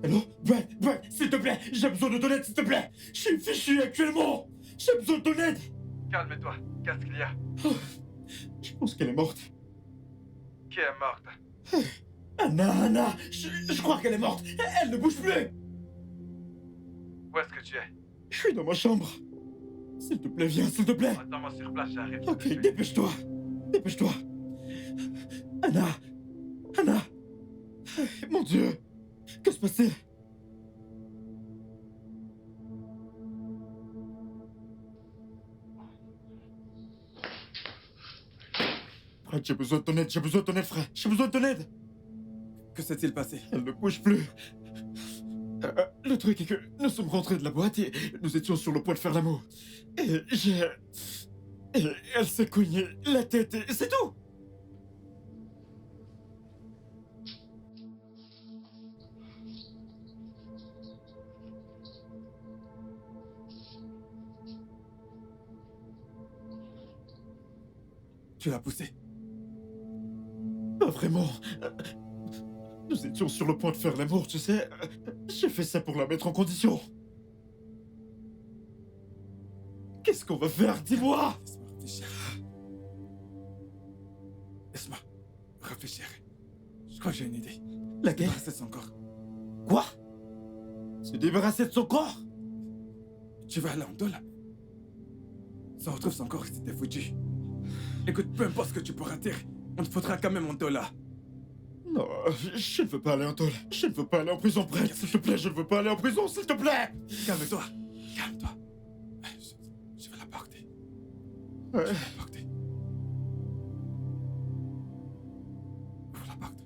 Allô? Brad, s'il te plaît, j'ai besoin de ton aide, s'il te plaît. Je suis fichu actuellement. J'ai besoin de ton aide. Calme-toi, qu'est-ce qu'il y a? Je pense qu'elle est morte. Qui est morte? Anna, je crois qu'elle est morte. Elle ne bouge plus. Où est-ce que tu es? Je suis dans ma chambre. S'il te plaît, viens, s'il te plaît. Attends-moi sur place, j'arrive. Ok, dépêche-toi. Dépêche-toi. Anna. Mon Dieu. Que se passe-t-il? Frère, j'ai besoin de ton aide, frère. J'ai besoin de ton aide. Que s'est-il passé? Elle ne bouge plus. Le truc est que nous sommes rentrés de la boîte et nous étions sur le point de faire l'amour. Et elle s'est cognée la tête et c'est tout. Tu l'as poussé? Pas vraiment. Nous étions sur le point de faire l'amour, tu sais. J'ai fait ça pour la mettre en condition. Qu'est-ce qu'on va faire? Dis-moi. Laisse-moi réfléchir. Laisse-moi réfléchir. Je crois que j'ai une idée. La guerre? Débarrasser de son corps. Quoi? Se débarrasser de son corps? Tu vas aller en Dola. Si on retrouve son corps, c'était foutu. Écoute, peu importe ce que tu pourras dire, on te faudra quand même en Dola. Non, je ne veux pas aller en tôle. Je ne veux pas aller en prison, Brett. S'il te plaît, je ne veux pas aller en prison, s'il te plaît. Calme-toi. Calme-toi. Je vais la porter. Ouais. Je vais la porter. Ouvre la porte.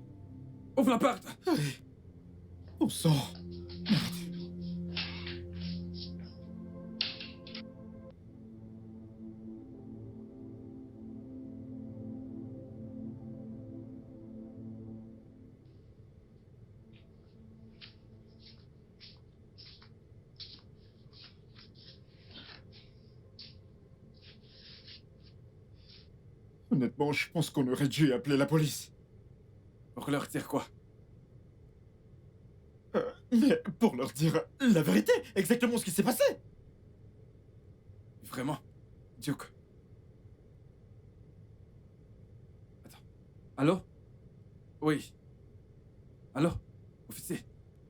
Ouvre la porte. Bon sang. Honnêtement, je pense qu'on aurait dû appeler la police. Pour leur dire quoi? Mais pour leur dire la vérité, exactement ce qui s'est passé. Vraiment? Duke? Attends. Allô? Oui. Allô? Officier?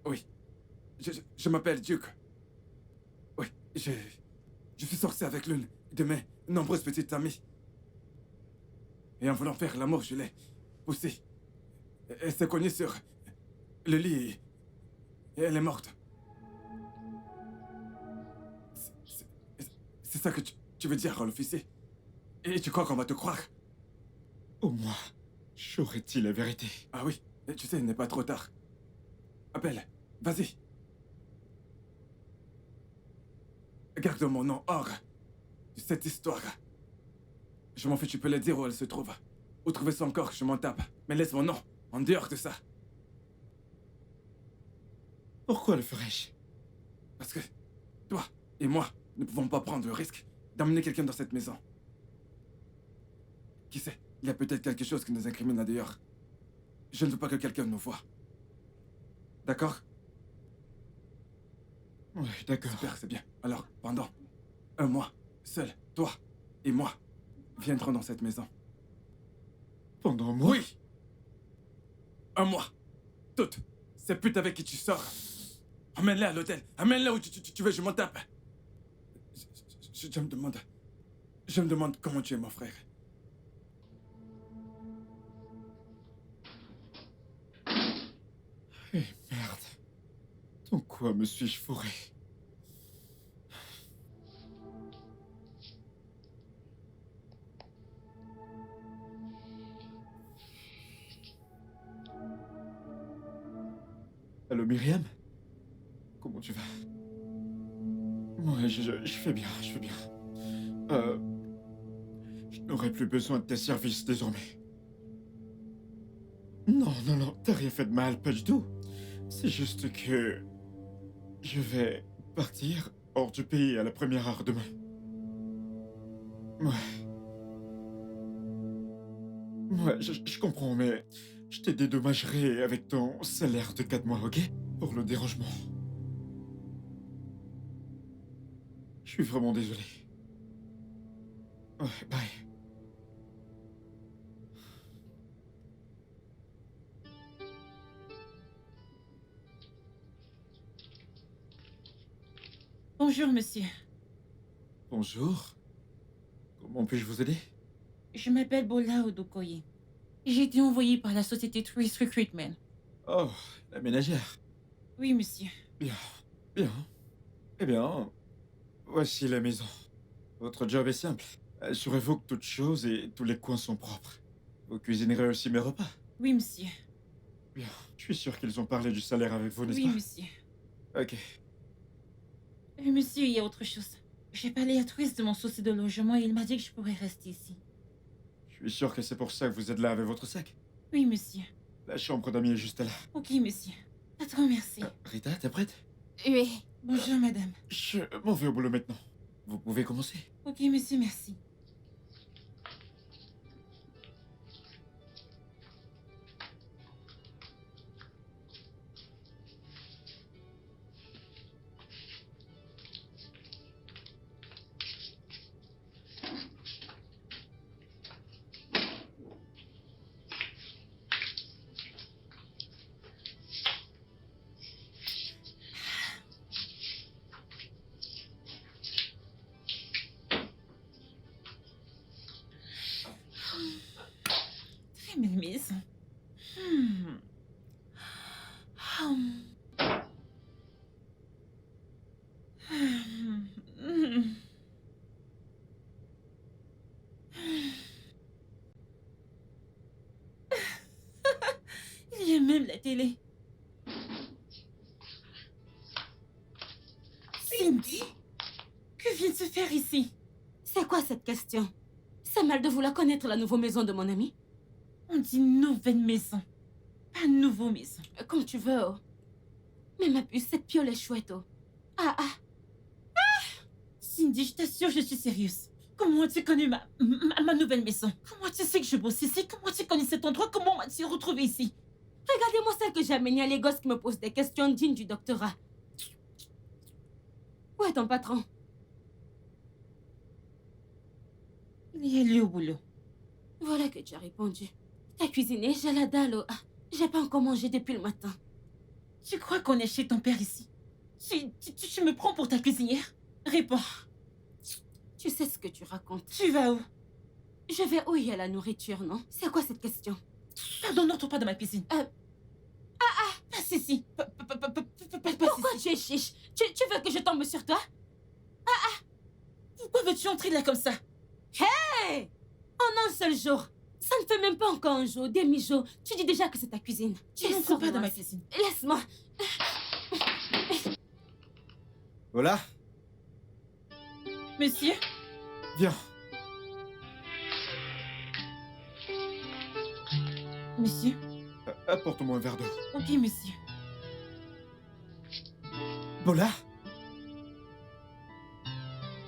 Oui. Je m'appelle Duke. Oui, je suis sorti avec l'une de mes nombreuses petites amies. Et en voulant faire l'amour, je l'ai poussée. Elle s'est cognée sur le lit et elle est morte. C'est ça que tu veux dire, l'officier? Et tu crois qu'on va te croire? Au moins, j'aurais dit la vérité. Ah oui, tu sais, il n'est pas trop tard. Appelle, vas-y. Garde mon nom hors de cette histoire. Je m'en fais, tu peux le dire où elle se trouve. Où trouver son corps, je m'en tape. Mais laisse mon nom en dehors de ça. Pourquoi le ferais-je? Parce que toi et moi ne pouvons pas prendre le risque d'emmener quelqu'un dans cette maison. Qui sait, il y a peut-être quelque chose qui nous incrimine à dehors. Je ne veux pas que quelqu'un nous voie. D'accord? Oui, d'accord. Super, c'est bien. Alors, pendant un mois, seul, toi et moi viendrons dans cette maison. Pendant un mois? Oui! Un mois. Toutes ces putes avec qui tu sors. Emmène-les à l'hôtel. Emmène-les où tu veux, je m'en tape. Je me demande... Je me demande comment tu es, mon frère. Eh merde. Dans quoi me suis-je fourré? Allô, Myriam? Comment tu vas? Ouais, je fais bien, je fais bien. Je n'aurai plus besoin de tes services désormais. Non, t'as rien fait de mal, pas du tout. C'est juste que... je vais partir hors du pays à la première heure demain. Ouais. Ouais, je comprends, mais je te dédommagerai avec ton salaire de 4 mois, ok? pour le dérangement. Je suis vraiment désolé. Ouais, bye. Bonjour, monsieur. Bonjour. Comment puis-je vous aider? Je m'appelle Bola Odukoye. J'ai été envoyée par la société Tourist Recruitment. Oh, la ménagère. Oui, monsieur. Bien, bien. Eh bien, voici la maison. Votre job est simple. Assurez-vous que toutes choses et tous les coins sont propres. Vous cuisinerez aussi mes repas. Oui, monsieur. Bien, je suis sûr qu'ils ont parlé du salaire avec vous, n'est-ce Oui, pas? monsieur. Ok. Monsieur, il y a autre chose. J'ai parlé à Tourist de mon souci de logement et il m'a dit que je pourrais rester ici. Je suis sûr que c'est pour ça que vous êtes là avec votre sac. Oui, monsieur. La chambre d'amis est juste là. Ok, monsieur. Un grand merci. Rita, t'es prête? Oui. Bonjour, madame. Je m'en vais au boulot maintenant. Vous pouvez commencer. Ok, monsieur, merci. Très belle maison. Hmm. Hum. Hmm. Il y a même la télé. Cindy, que vient de se faire ici? C'est quoi cette question? C'est mal de vouloir connaître la nouvelle maison de mon ami. On dit nouvelle maison, pas nouveau maison. Comme tu veux, oh. Mais ma puce, cette piole est chouette, oh. Ah, ah. Cindy, je t'assure, je suis sérieuse. Comment as-tu connu ma nouvelle maison? Comment tu sais que je bosse ici? Comment tu connais cet endroit? Comment m'as-tu retrouvé ici? Regardez-moi celle que j'ai amenée à les gosses qui me posent des questions dignes du doctorat. Où est ton patron? Il est allé au boulot. Voilà que tu as répondu. T'as cuisiné, j'ai la dalle, oh. Ah, j'ai pas encore mangé depuis le matin. Tu crois qu'on est chez ton père ici? Tu me prends pour ta cuisinière? Réponds. Tu sais ce que tu racontes. Tu vas où? Je vais où il y a la nourriture, non? C'est quoi cette question? Pardon, n'entre pas dans ma cuisine. Passe ici. Passe Pourquoi ici. tu es chiche? Tu veux que je tombe sur toi? Pourquoi veux-tu entrer là comme ça? Hey! En un seul jour. Ça ne fait même pas encore un jour, demi-jour. Tu dis déjà que c'est ta cuisine. Tu es N'entre pas dans ma sournoise. cuisine. Laisse-moi. Voilà. Monsieur? Viens. Monsieur? Apporte-moi un verre d'eau. Ok, monsieur. Bola?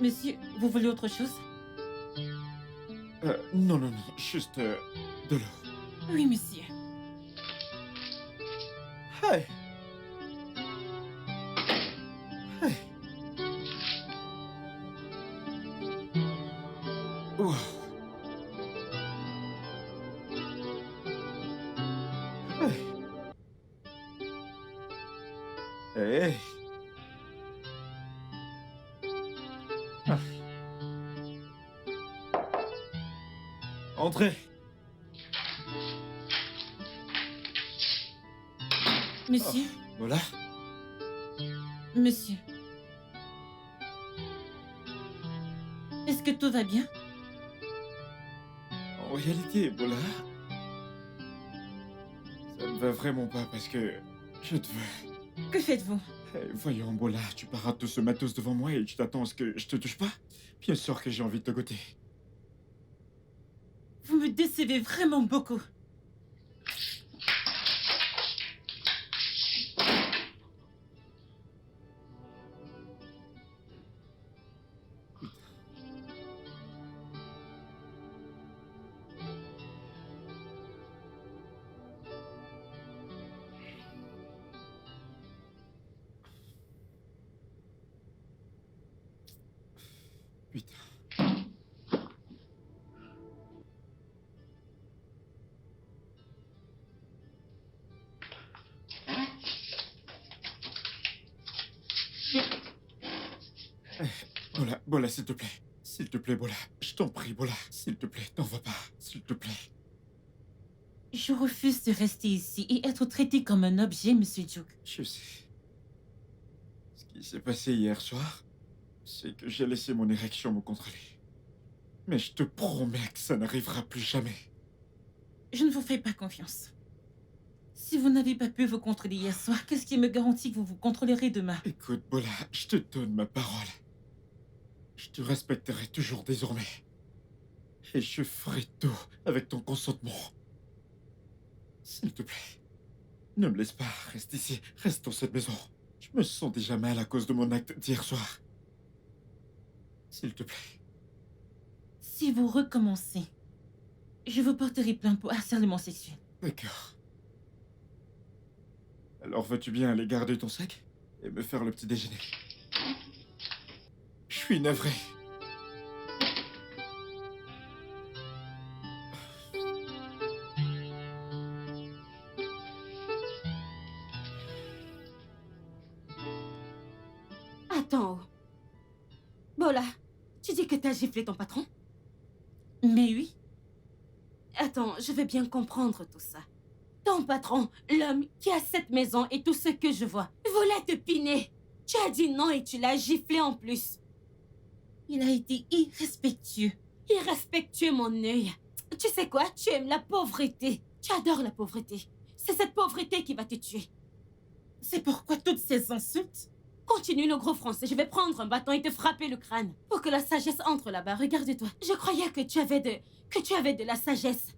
Monsieur, vous voulez autre chose? Non, non, non. Juste de l'eau. Oui, monsieur. Hey. Hey. Wow. Hey. Hey. Ah. Entrez. Monsieur? Voilà. Monsieur? Est-ce que tout va bien? En réalité, Bola, ça ne va vraiment pas parce que je te veux. Que faites-vous? Voyons, Bola, tu parades tout ce matos devant moi et tu t'attends à ce que je te touche pas? Bien sûr que j'ai envie de te goûter. Vous me décevez vraiment beaucoup. Putain. Bola, Bola, s'il te plaît. S'il te plaît, Bola. Je t'en prie, Bola. S'il te plaît, t'en vas pas. S'il te plaît. Je refuse de rester ici et être traité comme un objet, Monsieur Duke. Je sais. Ce qui s'est passé hier soir, c'est que j'ai laissé mon érection me contrôler. Mais je te promets que ça n'arrivera plus jamais. Je ne vous fais pas confiance. Si vous n'avez pas pu vous contrôler hier soir, qu'est-ce qui me garantit que vous vous contrôlerez demain? Écoute, Bola, je te donne ma parole. Je te respecterai toujours désormais. Et je ferai tout avec ton consentement. S'il te plaît, ne me laisse pas, reste ici, reste dans cette maison. Je me sens déjà mal à cause de mon acte d'hier soir. S'il te plaît. Si vous recommencez, je vous porterai plainte pour harcèlement sexuel. D'accord. Alors veux-tu bien aller garder ton sac et me faire le petit déjeuner? Je suis navré. Attends. Bola, tu dis que t'as giflé ton patron? Mais oui, Attends, je veux bien comprendre tout ça. Ton patron, l'homme qui a cette maison et tout ce que je vois, voulait te piner. Tu as dit non et tu l'as giflé en plus. il a été irrespectueux. Irrespectueux, mon œil. Tu sais quoi? Tu aimes la pauvreté. Tu adores la pauvreté. C'est cette pauvreté qui va te tuer. C'est pourquoi toutes ces insultes? Continue le gros français. Je vais prendre un bâton et te frapper le crâne. Pour que la sagesse entre là-bas. Regarde-toi. Je croyais que tu avais de la sagesse.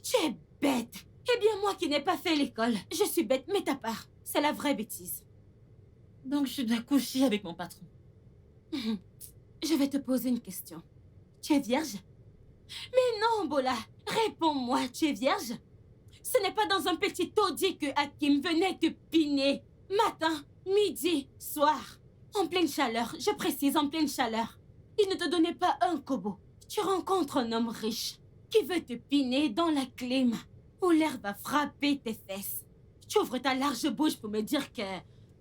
Tu es bête. Eh bien, moi qui n'ai pas fait l'école, je suis bête, mais ta part, c'est la vraie bêtise. Donc je dois coucher avec mon patron. Je vais te poser une question. Tu es vierge? Mais non, Bola. Réponds-moi, tu es vierge? Ce n'est pas dans un petit taudis que Hakim venait te piner. Matin, midi, soir. En pleine chaleur, je précise en pleine chaleur. Il ne te donnait pas un kobo. Tu rencontres un homme riche qui veut te piner dans la clim, où l'air va frapper tes fesses. Tu ouvres ta large bouche pour me dire que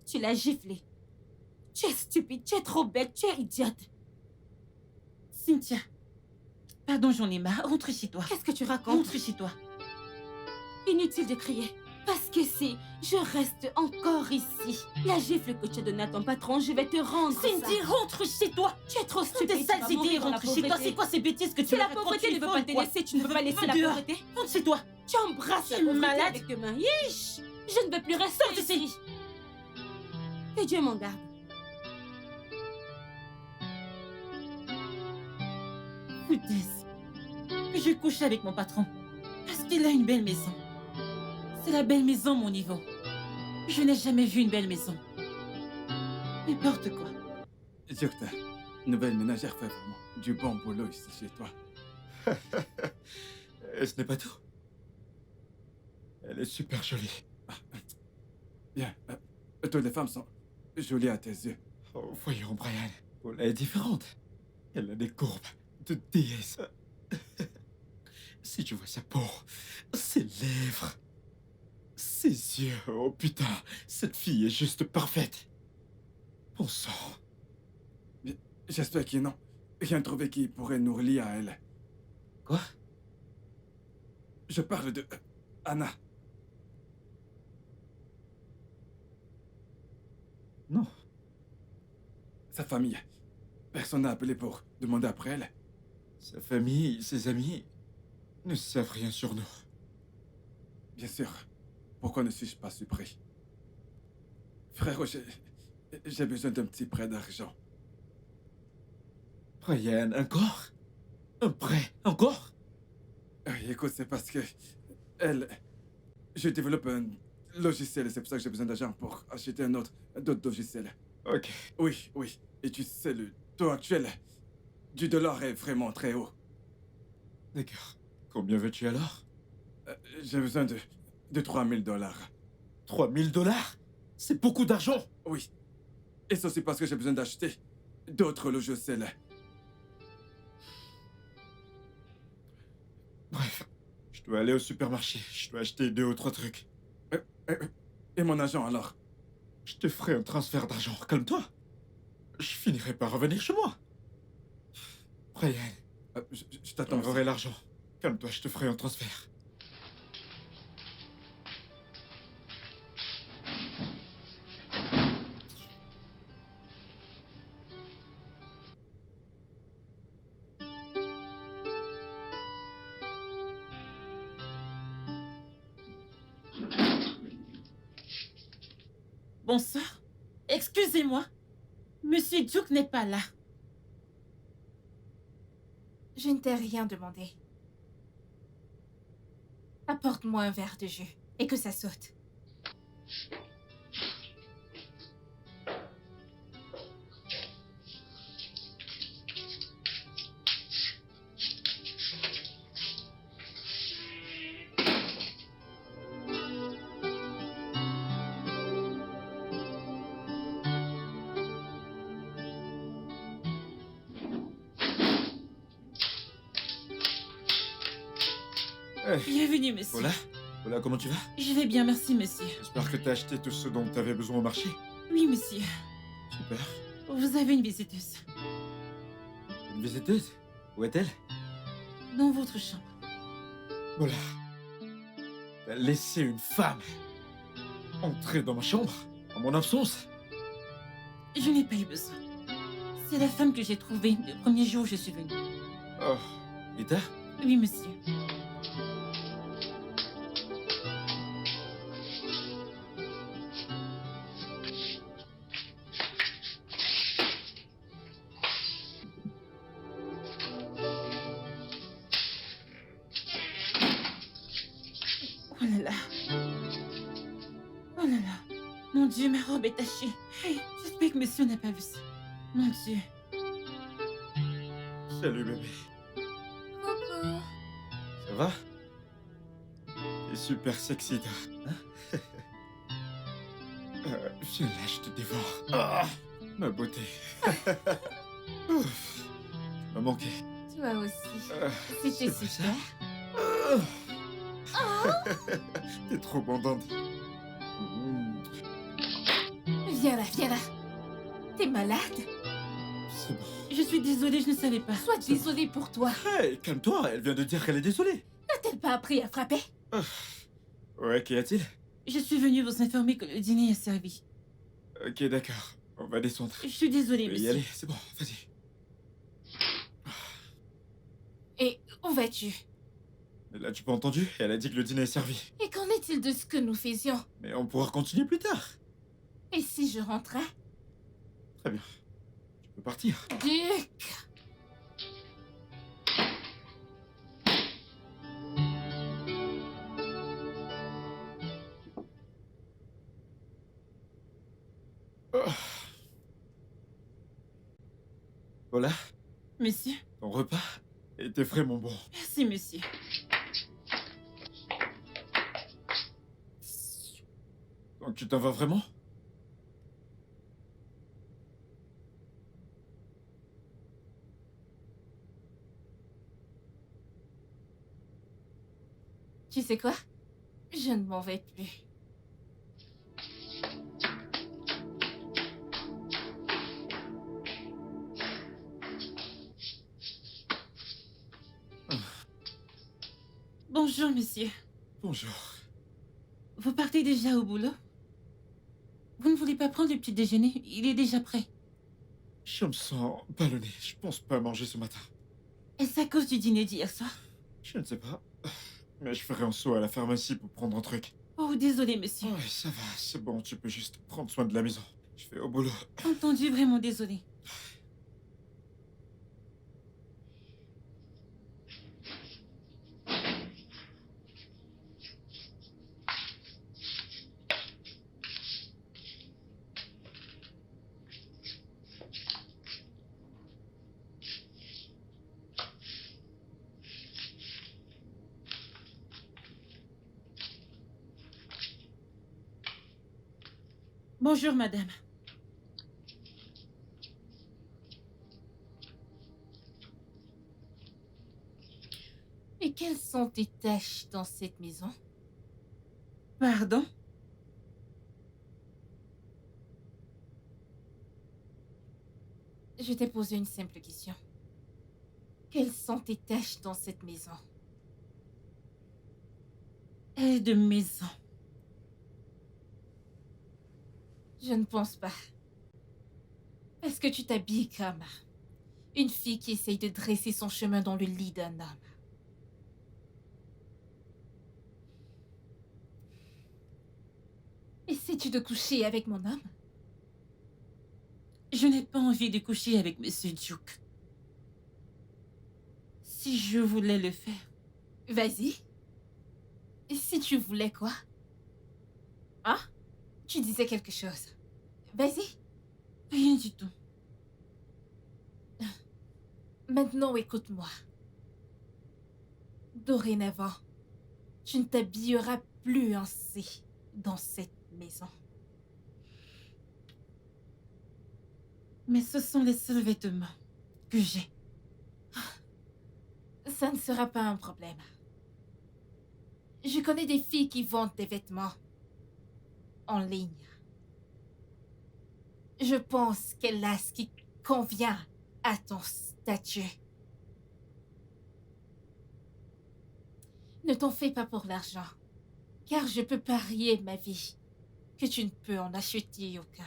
tu l'as giflé. Tu es stupide, tu es trop bête, tu es idiote. Cynthia, pardon, j'en ai marre. Rentre chez toi. Qu'est-ce que tu racontes? Rentre chez toi. Inutile de crier. Parce que si je reste encore ici, la gifle que tu as donnée à ton patron, je vais te rendre Cindy, ça. rentre chez toi. Tu es trop Toutes stupide. tes tu vas sales idées, mourir dans la rentre chez toi. pauvreté. C'est quoi ces bêtises que tu Si me la racontes? pauvreté Tu ne es veut folle, pas te quoi. laisser, tu ne peux pas laisser la dehors. pauvreté. Rentre chez toi. Tu embrasses la Tu es pauvreté malade. avec tes mains. Yish! Je ne veux plus rester Sors d'ici. ici. Que Dieu m'en garde. Foutaise. Que je couche avec mon patron. Parce qu'il a une belle maison. C'est la belle maison, mon niveau. Je n'ai jamais vu une belle maison. N'importe quoi. Duke, ta nouvelle ménagère fait vraiment du bon boulot ici chez toi. Et ce n'est pas tout. Elle est super jolie. Bien, toutes les femmes sont jolies à tes yeux. Oh, voyons, Brian. Paula est différente. Elle a des courbes de déesse. Si tu vois sa peau, ses lèvres, ses yeux, oh putain, cette fille est juste parfaite. Bon sang. J'espère qu'ils n'ont rien trouvé qui pourrait nous relier à elle. Quoi? Je parle de Anna. Non. Sa famille. Personne n'a appelé pour demander après elle. Sa famille, ses amis ne savent rien sur nous. Bien sûr. Pourquoi ne suis-je pas surpris? Frère, j'ai besoin d'un petit prêt d'argent. Brian, encore? Un prêt, encore? Écoute, c'est parce que je développe un logiciel et c'est pour ça que j'ai besoin d'argent pour acheter d'autres logiciels. Ok. Oui, oui. Et tu sais, le taux actuel du dollar est vraiment très haut. D'accord. Combien veux-tu alors? J'ai besoin de 3000 dollars. 3000 dollars? C'est beaucoup d'argent! Oui. Et ça, c'est parce que j'ai besoin d'acheter d'autres logiciels. dois aller au supermarché. Je dois acheter 2 ou 3 trucs. Et mon agent alors? Je te ferai un transfert d'argent. Calme-toi. Je finirai par revenir chez moi. Brian, Je t'attends. j'aurai l'argent. Calme-toi, je te ferai un transfert. Bonsoir. Excusez-moi. Monsieur Duke n'est pas là. Je ne t'ai rien demandé. Apporte-moi un verre de jus et que ça saute. Bienvenue, monsieur. Voilà. Voilà, comment tu vas? Je vais bien, merci, monsieur. J'espère que t'as acheté tout ce dont t'avais besoin au marché. Oui, monsieur. Super. Vous avez une visiteuse. Une visiteuse? Où est-elle? Dans votre chambre. Voilà. T'as laissé une femme entrer dans ma chambre, en mon absence? Je n'ai pas eu besoin. C'est la femme que j'ai trouvée le premier jour où je suis venue. Oh, Rita? Oui, monsieur. Oh là là. Oh là là. Mon Dieu, ma robe est tachée. Hey, j'espère que monsieur n'a pas vu ça. Mon Dieu. Salut, bébé. Coucou. Ça va? T'es super sexy, toi. Hein? Viens là, je te dévore. Ah, ma beauté. Ouf, tu m'as manqué. Toi aussi. Ah, C'était c'est pas ça. super. T'es trop bandante. Viens là, viens là. T'es malade? C'est bon. Je suis désolée, je ne savais pas. Sois désolée pour toi. Hey, calme-toi, elle vient de dire qu'elle est désolée. N'a-t-elle pas appris à frapper? Ouais, qu'y a-t-il? Je suis venue vous informer que le dîner est servi. Ok, d'accord. On va descendre. Je suis désolée, Je vais y monsieur. aller, c'est bon, vas-y. Et où vas-tu? Mais là, tu pas entendu? Elle a dit que le dîner est servi. Et qu'en est-il de ce que nous faisions? Mais on pourra continuer plus tard. Et si je rentrais? Très bien. Tu peux partir. Duc! Voilà, Monsieur. ton repas était vraiment bon. Merci, monsieur. Donc tu t'en vas vraiment? Tu sais quoi? Je ne m'en vais plus. Bonjour, monsieur. Bonjour. Vous partez déjà au boulot? Vous ne voulez pas prendre le petit déjeuner? Il est déjà prêt. Je me sens ballonné. Je pense pas manger ce matin. Est-ce à cause du dîner d'hier soir? Je ne sais pas. Mais je ferai un saut à la pharmacie pour prendre un truc. Oh, désolé, monsieur. Ouais, ça va, c'est bon, tu peux juste prendre soin de la maison. Je vais au boulot. Entendu, vraiment désolé. Bonjour, madame. Et quelles sont tes tâches dans cette maison? Pardon? Je t'ai posé une simple question. Quelles sont tes tâches dans cette maison? Aide maison. Je ne pense pas. Parce que tu t'habilles comme une fille qui essaye de dresser son chemin dans le lit d'un homme. Essaies-tu de coucher avec mon homme? Je n'ai pas envie de coucher avec Monsieur Duke. Si je voulais le faire, Vas-y. Et si tu voulais quoi? Hein? Tu disais quelque chose. Vas-y. rien du tout. Maintenant, écoute-moi. Dorénavant, tu ne t'habilleras plus ainsi dans cette maison. Mais ce sont les seuls vêtements que j'ai. Ça ne sera pas un problème. Je connais des filles qui vendent des vêtements en ligne. Je pense qu'elle a ce qui convient à ton statut. Ne t'en fais pas pour l'argent, car je peux parier ma vie que tu ne peux en acheter aucun.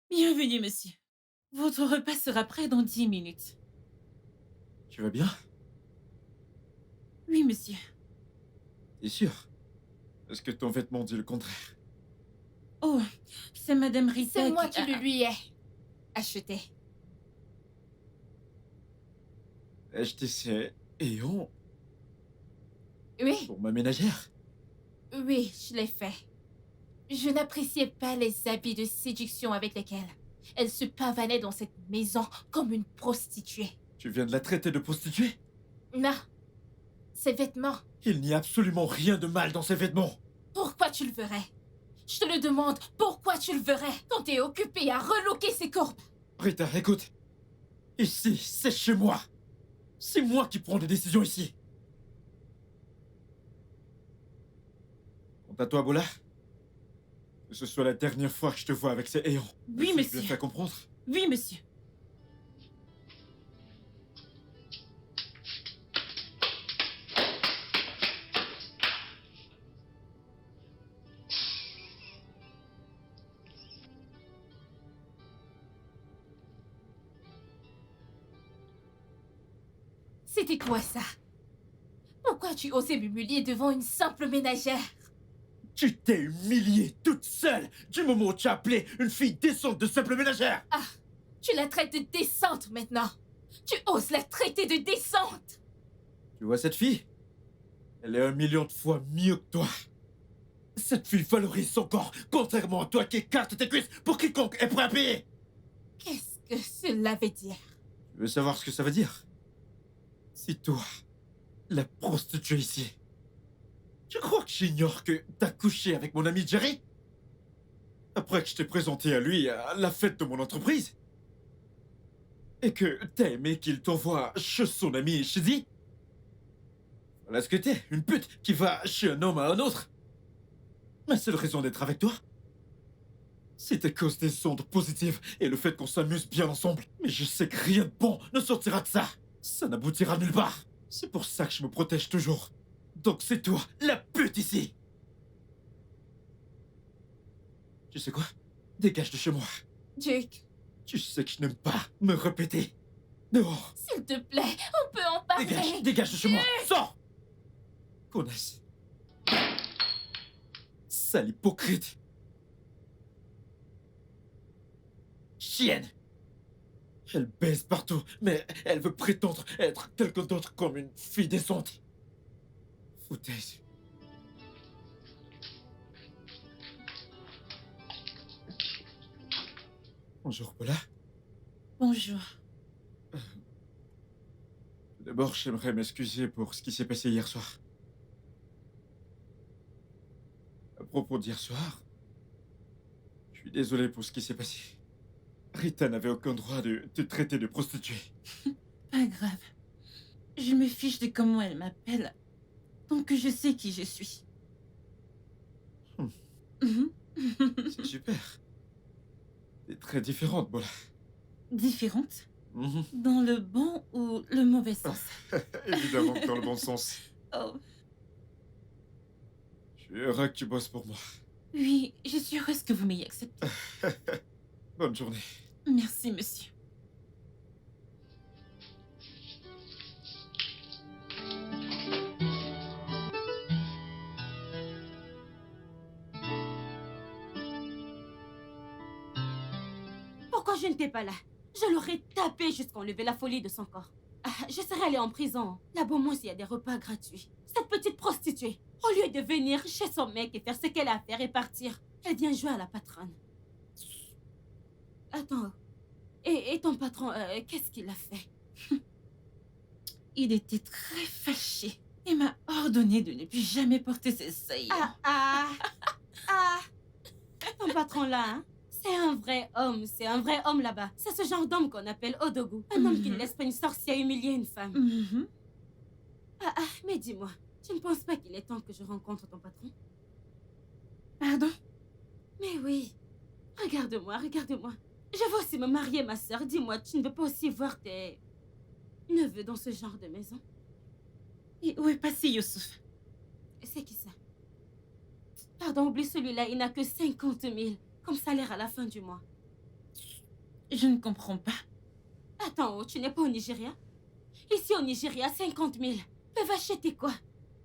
Bienvenue, monsieur. Votre repas sera prêt dans 10 minutes. Tu vas bien? Oui, monsieur. T'es sûr? Est-ce que ton vêtement dit le contraire? Oh, c'est Madame Rita C'est moi qui Ah, le lui ai acheté. Acheter ces éons Oui, pour ma ménagère? oui, je l'ai fait. Je n'appréciais pas les habits de séduction avec lesquels elle se pavanait dans cette maison comme une prostituée. Tu viens de la traiter de prostituée? Non, ces vêtements, Il n'y a absolument rien de mal dans ces vêtements. pourquoi tu le verrais? Je te le demande, pourquoi tu le verrais quand t'es occupé à relooker ces courbes? Rita, écoute. Ici, c'est chez moi. C'est moi qui prends des décisions ici. Quant à toi, Bola, que ce soit la dernière fois que je te vois avec ces ayants. Oui, Est-ce que je monsieur. bien fait comprendre? Oui, monsieur. C'était quoi ça? Pourquoi tu osais m'humilier devant une simple ménagère? Tu t'es humiliée toute seule du moment où tu as appelé une fille décente de simple ménagère. Ah, tu la traites de décente maintenant. Tu oses la traiter de décente. Tu vois cette fille? Elle est 1 million de fois mieux que toi. Cette fille valorise son corps, contrairement à toi qui écarte tes cuisses pour quiconque est prêt à payer. Qu'est-ce que cela veut dire? Tu veux savoir ce que ça veut dire? Si toi, la prostituée ici, tu crois que j'ignore que t'as couché avec mon ami Jerry? Après que je t'ai présenté à lui à la fête de mon entreprise? Et que t'as aimé qu'il t'envoie chez son ami Shizzy? Voilà ce que t'es, une pute qui va chez un homme à un autre. Ma seule raison d'être avec toi, c'est à cause des ondes positives et le fait qu'on s'amuse bien ensemble. Mais je sais que rien de bon ne sortira de ça. Ça n'aboutira nulle part. C'est pour ça que je me protège toujours. Donc c'est toi, la pute ici. Tu sais quoi? Dégage de chez moi. Duke, Tu sais que je n'aime pas me répéter. Dehors. s'il te plaît, on peut en parler. Dégage de chez moi. Sors. Connasse. Sale hypocrite. Chienne. Elle baise partout, mais elle veut prétendre être quelqu'un d'autre comme une fille décente. Foutaise. Bonjour, Paula. Bonjour. Tout d'abord, j'aimerais m'excuser pour ce qui s'est passé hier soir. À propos d'hier soir, je suis désolé pour ce qui s'est passé. Rita n'avait aucun droit de te traiter de prostituée. Pas grave. Je me fiche de comment elle m'appelle, tant que je sais qui je suis. Hmm. Mhm. C'est super. T'es très différente, Paula. Différente? Mhm. Dans le bon ou le mauvais sens? Évidemment que dans le bon sens. Oh, Je suis heureux que tu bosses pour moi. oui, je suis heureuse que vous m'ayez accepté. Bonne journée. Merci, monsieur. Pourquoi je n'étais pas là? Je l'aurais tapé jusqu'à enlever la folie de son corps. Ah, je serais allée en prison. Là-bas, au moins, il y a des repas gratuits. Cette petite prostituée, au lieu de venir chez son mec et faire ce qu'elle a à faire et partir, elle vient jouer à la patronne. Attends. Et ton patron, qu'est-ce qu'il a fait? Il était très fâché et m'a ordonné de ne plus jamais porter ses saillies. Ah. Ton patron là, hein? C'est un vrai homme là-bas. C'est ce genre d'homme qu'on appelle Odogu. Un homme qui ne laisse pas une sorcière humilier une femme. Mhm. Mais dis-moi, tu ne penses pas qu'il est temps que je rencontre ton patron? Pardon? Mais oui. Regarde-moi. Je veux aussi me marier, ma sœur. Dis-moi, tu ne veux pas aussi voir tes neveux dans ce genre de maison? Et où est passé Youssouf? C'est qui ça? Pardon, oublie celui-là, il n'a que 50 000 comme salaire à la fin du mois. Je ne comprends pas. Attends, tu n'es pas au Nigeria? Ici au Nigeria, 50 000 peuvent acheter quoi?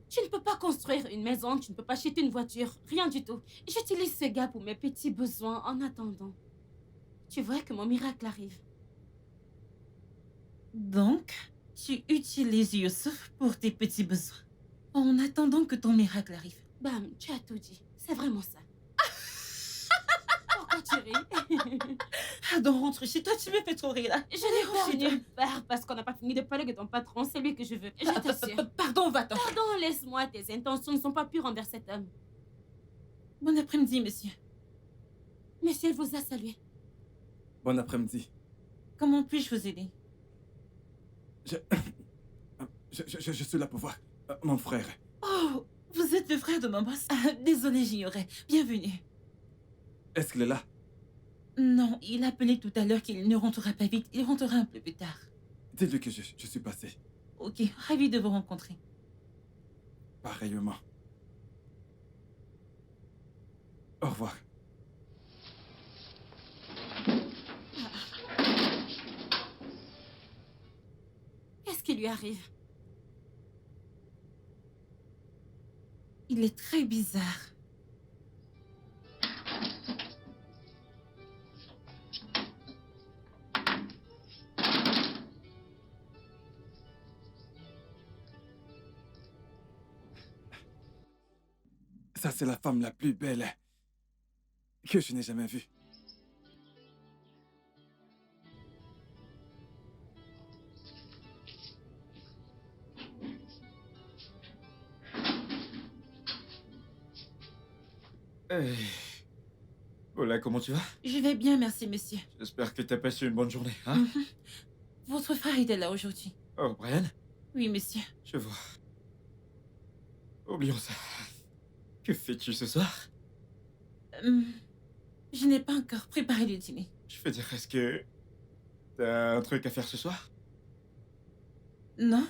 Tu ne peux pas construire une maison, tu ne peux pas acheter une voiture, rien du tout. J'utilise ce gars pour mes petits besoins en attendant. Tu vois que mon miracle arrive. Donc, tu utilises Youssouf pour tes petits besoins, en attendant que ton miracle arrive. Bam, tu as tout dit. C'est vraiment ça. Pourquoi tu ris? Pardon, rentre chez toi, tu me fais trop rire là. Je n'ai Rentre pas chez toi. nulle part parce qu'on n'a pas fini de parler de ton patron. C'est lui que je veux. Je t'assure. Pardon, va-t'en. Pardon, laisse-moi. Tes intentions ne sont pas pures envers cet homme. Bon après-midi, monsieur. Monsieur, elle vous a salué. Bon après-midi. Comment puis-je vous aider? Je suis là pour voir mon frère. Oh, vous êtes le frère de mon boss? Ah, désolé, j'ignorais. Bienvenue. Est-ce qu'il est là? Non, il a appelé tout à l'heure qu'il ne rentrera pas vite. Il rentrera un peu plus tard. Dis-lui que je suis passé. Ok, ravi de vous rencontrer. Pareillement. Au revoir. Qu'est-ce qui lui arrive? Il est très bizarre. Ça, c'est la femme la plus belle que je n'ai jamais vue. Hey. Paula, comment tu vas? Je vais bien, merci, monsieur. J'espère que t'as passé une bonne journée, hein? Mhm. Votre frère était là aujourd'hui. Oh, Brian? Oui, monsieur. Je vois. Oublions ça. Que fais-tu ce soir? Je n'ai pas encore préparé le dîner. Je veux dire, est-ce que... T'as un truc à faire ce soir? Non?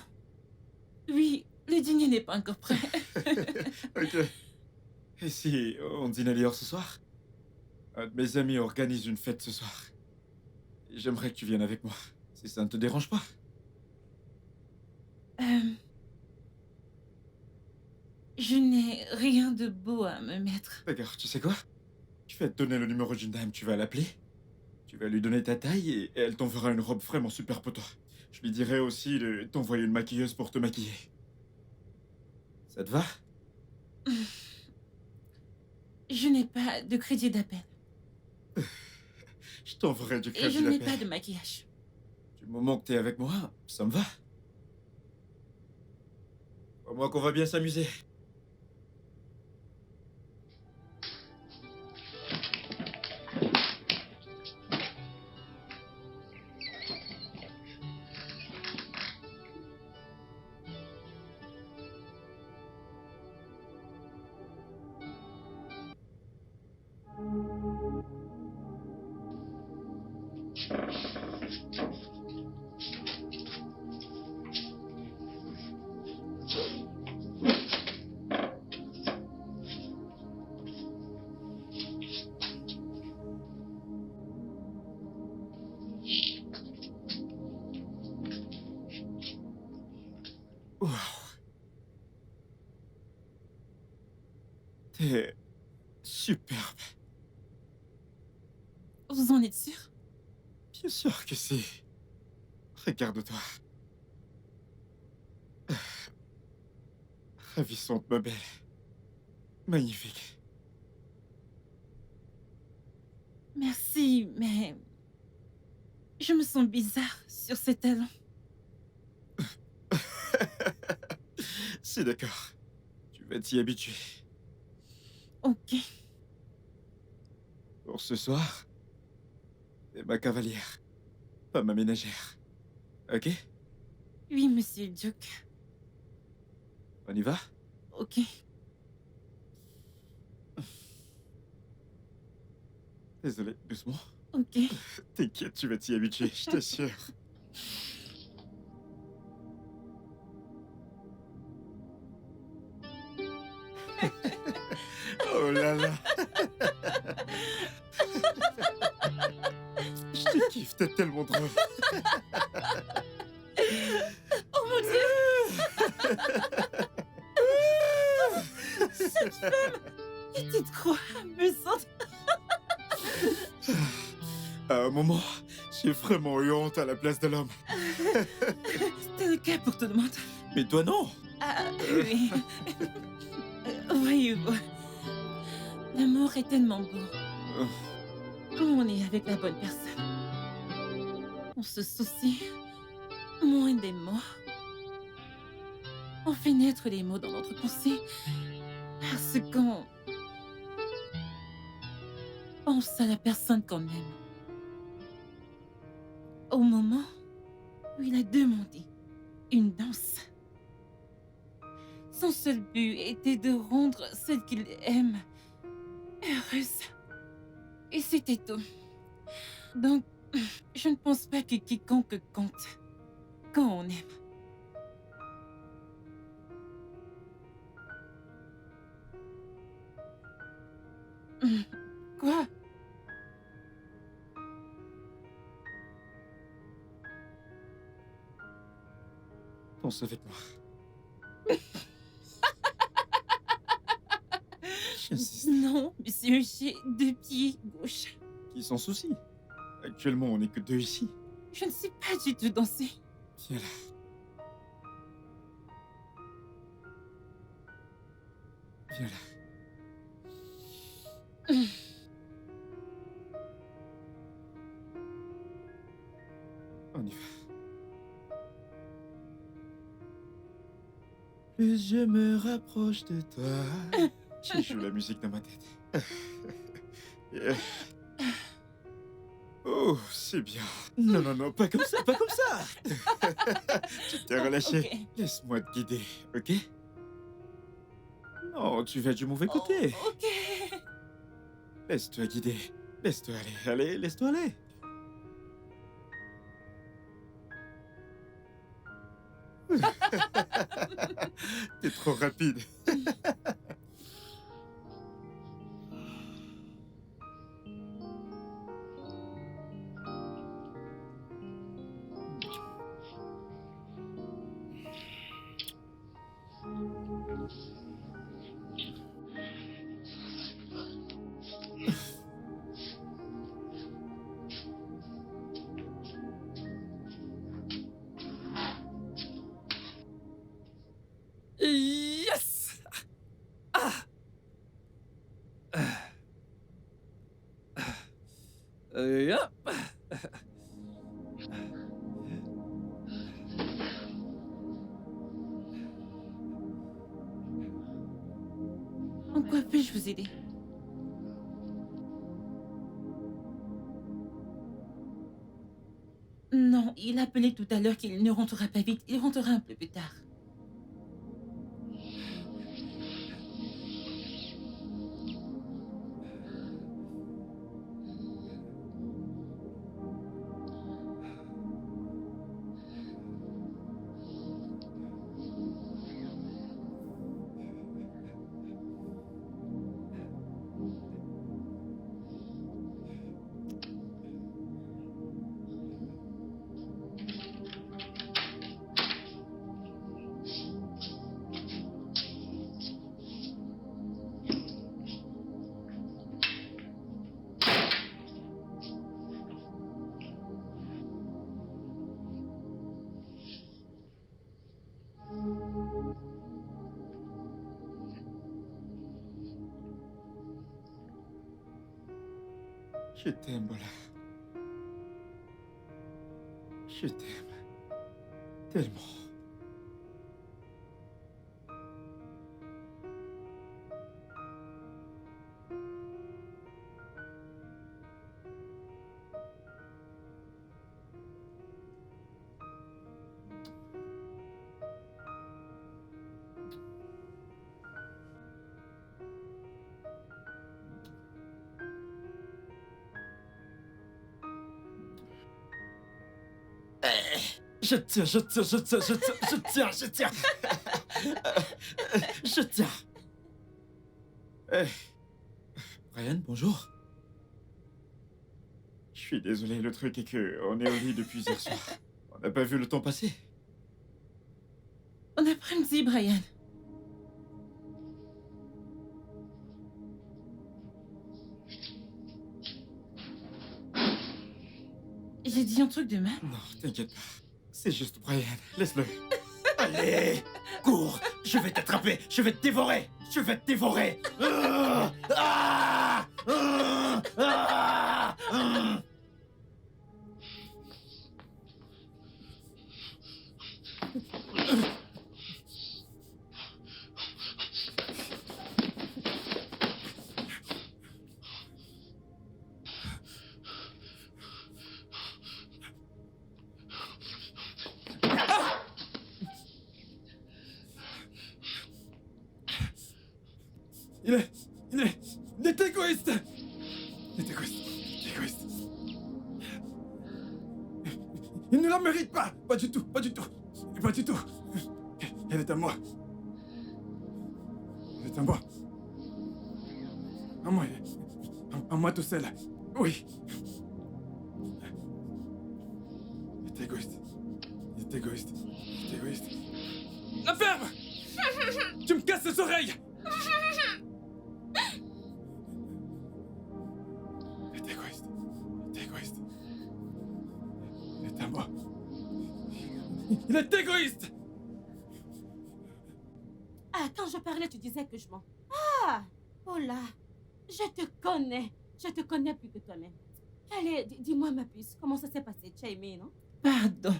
Oui, le dîner n'est pas encore prêt. Ok. Et si on dîne dehors ce soir? Un de mes amis organise une fête ce soir. Et j'aimerais que tu viennes avec moi, si ça ne te dérange pas. Je n'ai rien de beau à me mettre. D'accord, tu sais quoi? Je vais te donner le numéro d'une dame, tu vas l'appeler. Tu vas lui donner ta taille et elle t'enverra une robe vraiment super pour toi. Je lui dirai aussi de t'envoyer une maquilleuse pour te maquiller. Ça te va? Je n'ai pas de crédit d'appel. Je t'enverrai du Et crédit je ne mets d'appel. pas de maquillage. Du moment que t'es avec moi, ça me va. Crois-moi qu'on va bien s'amuser. Waouh. T'es superbe. Vous en êtes sûr? Bien sûr que si. Regarde-toi. Ravissante, ma belle. Magnifique. Merci, mais je me sens bizarre sur ces talons. C'est d'accord. Tu vas t'y habituer. Ok. Pour ce soir, t'es ma cavalière, pas ma ménagère. Ok? Oui, monsieur le Duc. On y va? Ok. Désolé, doucement. Ok. T'inquiète, tu vas t'y habituer, je t'assure. Oh là là. Je te kiffe, t'es tellement drôle. Oh mon Dieu! Cette femme était trop amusante. À un moment, j'ai vraiment eu honte à la place de l'homme. C'était le cas pour tout le monde. Mais toi non. Ah, oui. Voyez-vous, l'amour est tellement beau. On est avec la bonne personne. On se soucie moins des mots. On fait naître les mots dans notre pensée parce qu'on pense à la personne qu'on aime. Au moment où il a demandé une danse, son seul but était de rendre celle qu'il aime heureuse. Et c'était tout. Donc, je ne pense pas que quiconque compte quand on aime. Quoi? Danse avec moi. J'insiste. Non, monsieur, j'ai 2 pieds gauche. Qui s'en soucie? Actuellement, on n'est que 2 ici. Je ne sais pas du tout danser. Viens là. Viens là. On y va. Plus je me rapproche de toi. Je joue la musique dans ma tête. Yeah. Oh, c'est bien. Non, non, non, pas comme ça, pas comme ça. Tu t'es relâché. Ok. Laisse-moi te guider, ok? Non, tu vas du mauvais côté. Oh, ok. Laisse-toi guider. Laisse-toi aller. Allez, laisse-toi aller. T'es trop rapide. Yes! quoi puis-je vous aider? Non, il a appelé tout à l'heure qu'il ne rentrera pas vite. Il rentrera un peu plus tard. Je t'aime, Bola. Je t'aime. Tellement. Je tiens, je tiens, je tiens, je tiens, je tiens, je tiens. Je tiens. Brian, bonjour. Je suis désolé, le truc est que on est au lit depuis hier soir. On n'a pas vu le temps passer. Bon après-midi, Brian. J'ai dit un truc de mal. Non, t'inquiète pas. C'est juste Brian, laisse-le. Allez, cours. Je vais t'attraper, je vais te dévorer. Je vais te dévorer. Il est égoïste. Il est égoïste. Il est égoïste. Il ne la mérite pas. Pas du tout, pas du tout. Pas du tout. Elle est à moi. Elle est à moi. À moi. À moi tout seul. Oui. Il est égoïste. Il est égoïste. Il est égoïste. La ferme. Tu me casses les oreilles. Il est égoïste. Il est égoïste. Il est à moi. Il est égoïste. Ah, quand je parlais, tu disais que je mens. Ah, oh là, je te connais. Je te connais plus que toi-même. Allez, dis-moi, ma puce, comment ça s'est passé? Tu as aimé, non? Pardon.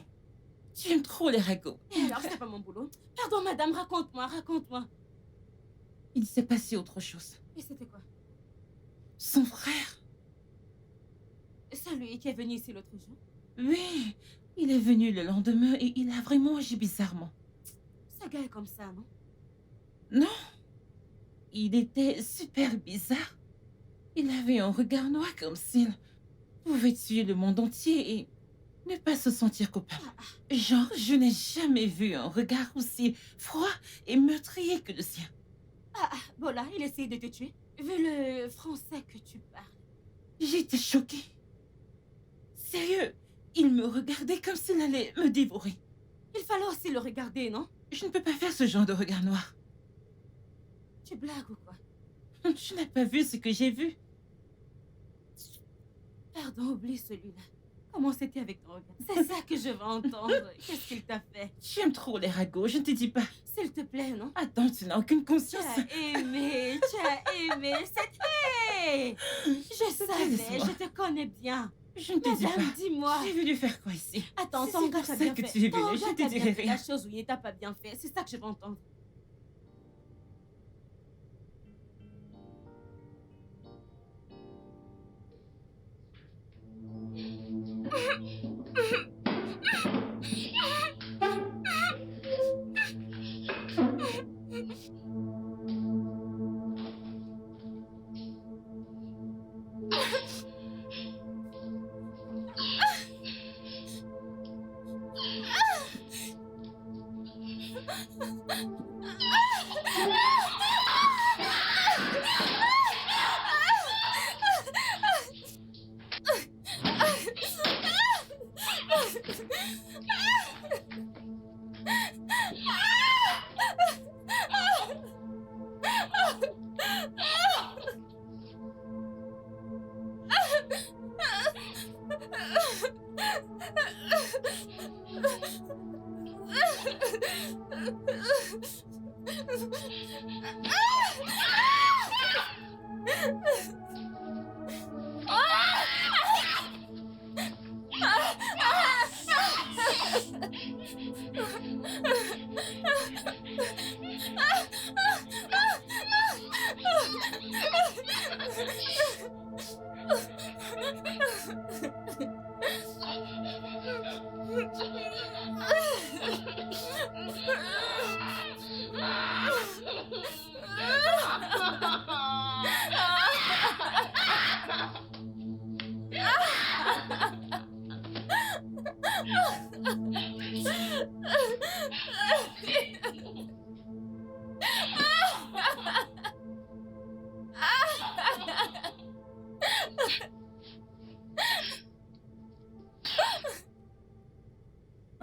Tu aimes trop les ragots. Et alors, c'est pas mon boulot. Pardon, madame, raconte-moi, raconte-moi. Il s'est passé autre chose. Et c'était quoi? Son frère. Celui qui est venu ici l'autre jour? Oui, il est venu le lendemain et il a vraiment agi bizarrement. Ce gars est comme ça, non? Non, il était super bizarre. Il avait un regard noir comme s'il pouvait tuer le monde entier et ne pas se sentir coupable. Genre, je n'ai jamais vu un regard aussi froid et meurtrier que le sien. Voilà, il essayait de te tuer. Vu le français que tu parles. J'étais choquée. Sérieux, il me regardait comme s'il allait me dévorer. Il fallait aussi le regarder, non? Je ne peux pas faire ce genre de regard noir. Tu blagues ou quoi? Tu n'as pas vu ce que j'ai vu. Pardon, oublie celui-là. Comment c'était avec ton regard? C'est ça que je veux entendre. Qu'est-ce qu'il t'a fait? Tu aimes trop les ragots, je ne te dis pas. S'il te plaît, non? Attends, tu n'as aucune Tu conscience. as aimé, c'était... Je savais, laisse-moi. je te connais bien. Je ne te dis Madame, pas. dis-moi. J'ai voulu faire quoi ici? Attends, Si ton c'est gars pour t'a ça bien que fait. tu es Ton venu, je gars ne te t'a dirai bien fait rien. la chose où il t'a pas bien fait. C'est ça que je veux entendre.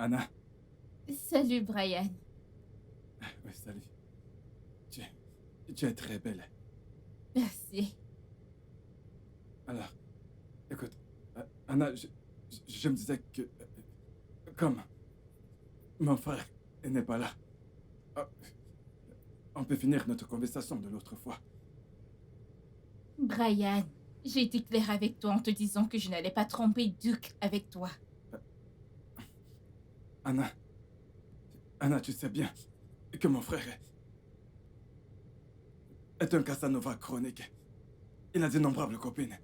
Anna. Salut, Brian. Oui, salut. Tu es très belle. Merci. Alors, écoute, Anna, je me disais que... comme mon frère n'est pas là, on peut finir notre conversation de l'autre fois. Brian, j'ai été claire avec toi en te disant que je n'allais pas tromper Duke avec toi. Anna, tu sais bien que mon frère est un Casanova chronique. Il a d'innombrables copines.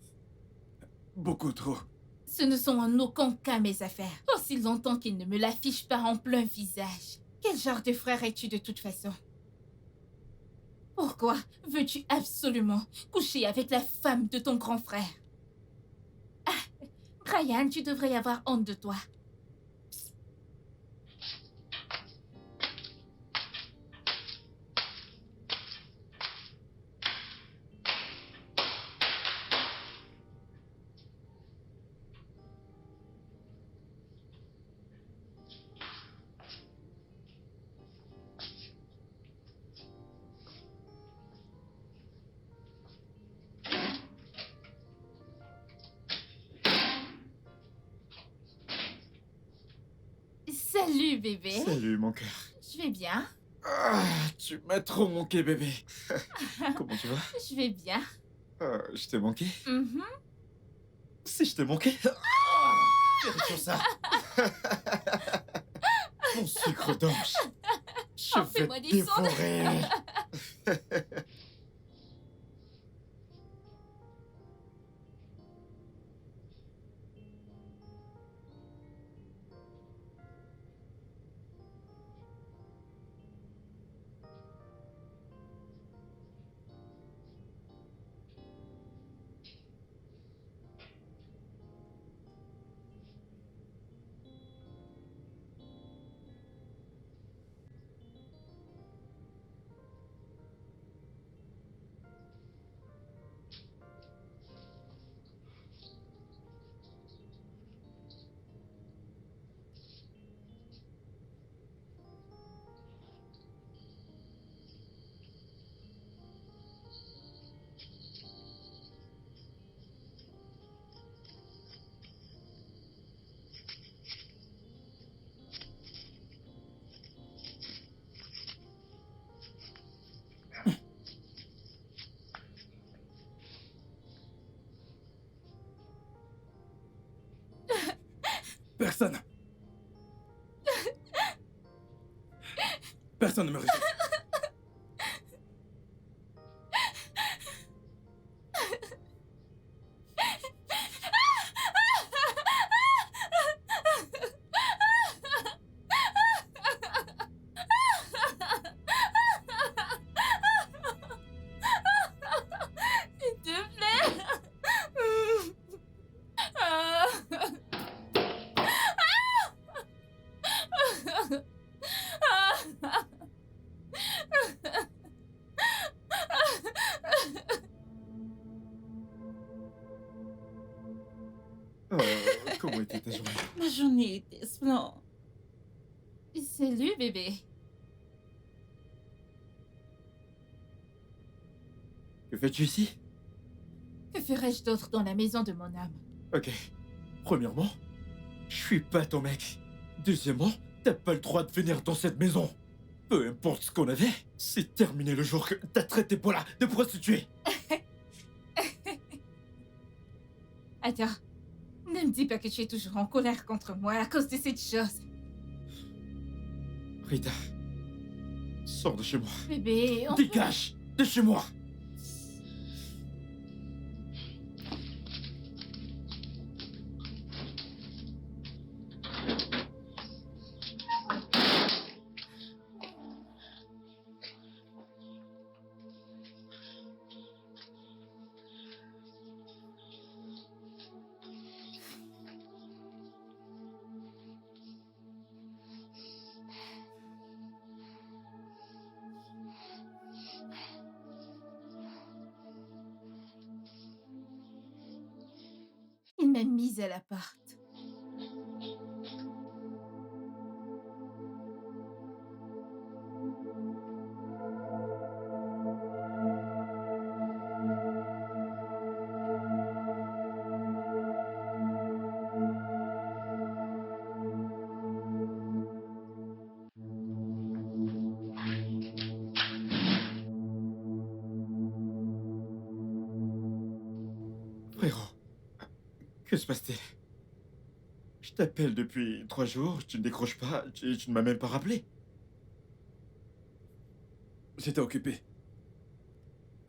Beaucoup trop. Ce ne sont en aucun cas mes affaires. Aussi longtemps qu'il ne me l'affiche pas en plein visage. Quel genre de frère es-tu de toute façon? Pourquoi veux-tu absolument coucher avec la femme de ton grand frère? Ah, Brian, tu devrais avoir honte de toi. Salut, bébé. Salut, mon cœur. Je vais bien. Ah, tu m'as trop manqué, bébé. Comment tu vas? Je vais bien. Je t'ai manqué? Mhm. Si je t'ai manqué? Vérifions ça. Mon sucre d'orge. Je Oh, vais fais-moi te des sons. dévorer. Personne. Personne ne me rejette. Oh, comment était ta journée? Ma journée était splendide. Salut, bébé. Que fais-tu ici? Que ferais-je d'autre dans la maison de mon âme? Ok. Premièrement, je suis pas ton mec. Deuxièmement, t'as pas le droit de venir dans cette maison. Peu importe ce qu'on avait, c'est terminé le jour que t'as traité Paula de prostituée. Attends, ne me dis pas que tu es toujours en colère contre moi à cause de cette chose. Rita, sors de chez moi. Bébé, on... Dégage de chez moi. Il m'a mise à l'appart. Frérot, que se passe-t-il? Je t'appelle depuis 3 jours, tu ne décroches pas, tu ne m'as même pas rappelé. J'étais occupé.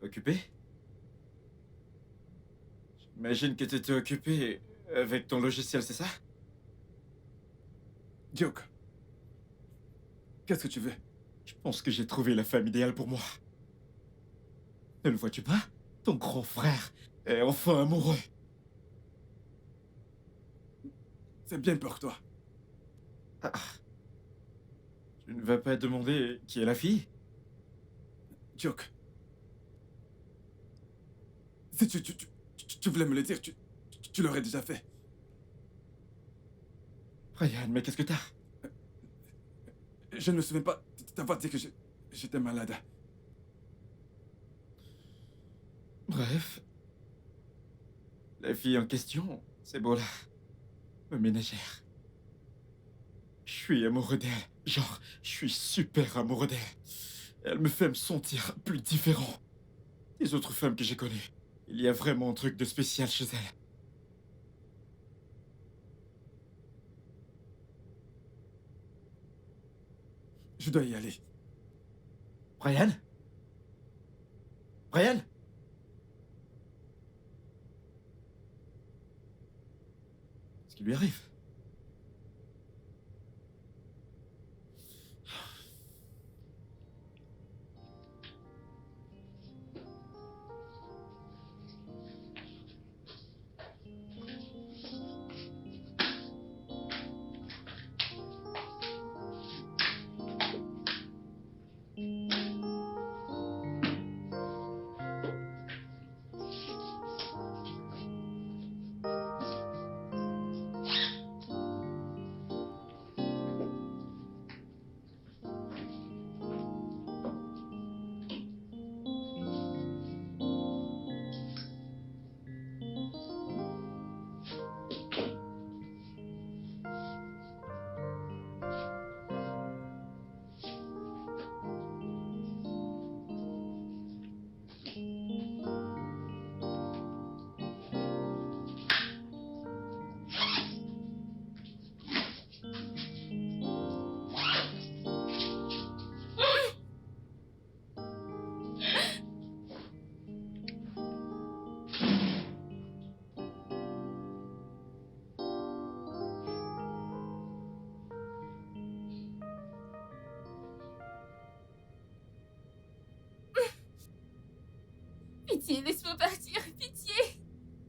Occupé? J'imagine que tu étais occupé avec ton logiciel, c'est ça? Duke. Qu'est-ce que tu veux? Je pense que j'ai trouvé la femme idéale pour moi. Ne le vois-tu pas? Ton grand frère est enfin amoureux. C'est bien pour toi. Ah. Tu ne vas pas demander qui est la fille? Duke. Si tu voulais me le dire, tu l'aurais déjà fait. Ryan, mais qu'est-ce que t'as? Je ne me souviens pas t'avoir dit que j'étais malade. Bref. La fille en question, c'est Bola. Ma ménagère. Je suis amoureux d'elle. Genre, je suis super amoureux d'elle. Elle me fait me sentir plus différent des autres femmes que j'ai connues. Il y a vraiment un truc de spécial chez elle. Je dois y aller. Brian? Brian? Qu'est-ce qui lui arrive? Pitié, laisse-moi partir, pitié.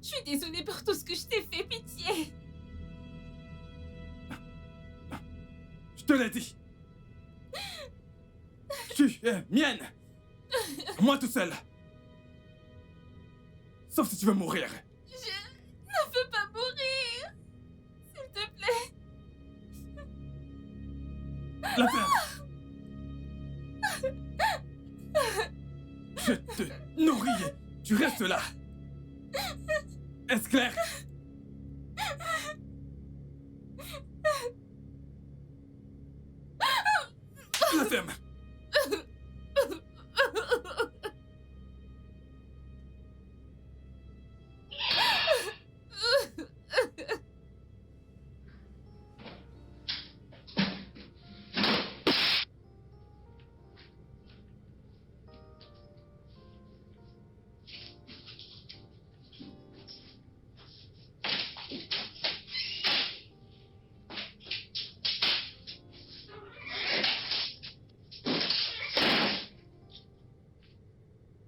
Je suis désolée pour tout ce que je t'ai fait, pitié. te l'ai dit. Tu es mienne. Moi tout seul. Sauf si tu veux mourir. Je ne veux pas mourir. S'il te plaît. La ferme. Je te nourris. Tu restes là. Est-ce clair? La ferme.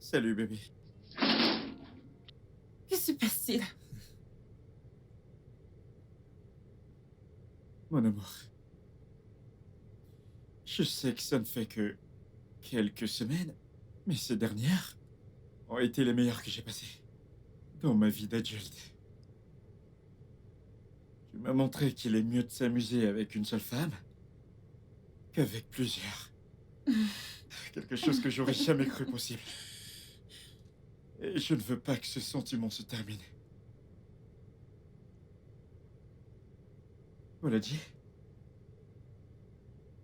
Salut, bébé. Que se passe-t-il? Mon amour. Je sais que ça ne fait que quelques semaines, mais ces dernières ont été les meilleures que j'ai passées dans ma vie d'adulte. Tu m'as montré qu'il est mieux de s'amuser avec une seule femme qu'avec plusieurs. Quelque chose que j'aurais jamais cru possible. Et je ne veux pas que ce sentiment se termine. Voilà dit.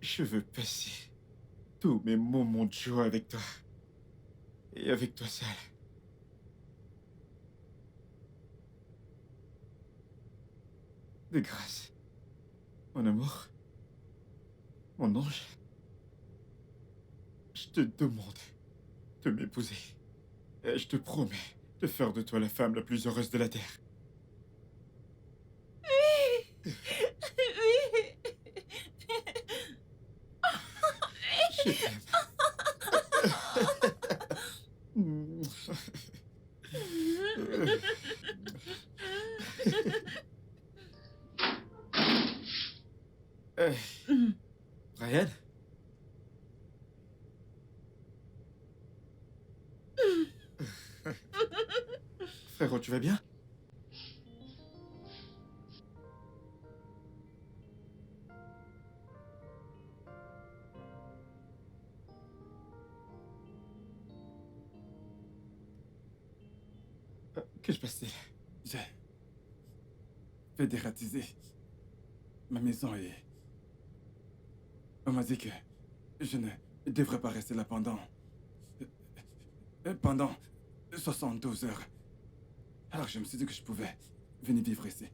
Je veux passer tous mes moments de joie avec toi. Et avec toi seul. De grâce. Mon amour. Mon ange. Je te demande de m'épouser. Et je te promets de faire de toi la femme la plus heureuse de la Terre. Oui. Je t'aime. Brian? Frérot, tu vas bien? Que se passe-t-il? J'ai fait dératiser ma maison et on m'a dit que je ne devrais pas rester là pendant 72 heures. Alors je me suis dit que je pouvais venir vivre ici.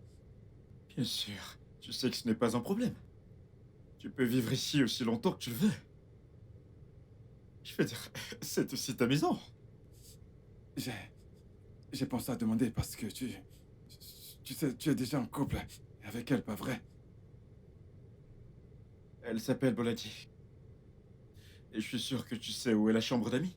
Bien sûr, tu sais que ce n'est pas un problème. Tu peux vivre ici aussi longtemps que tu le veux. Je veux dire, c'est aussi ta maison. J'ai pensé à demander parce que tu sais, tu es déjà en couple avec elle, pas vrai? Elle s'appelle Boladi. Et je suis sûr que tu sais où est la chambre d'amis.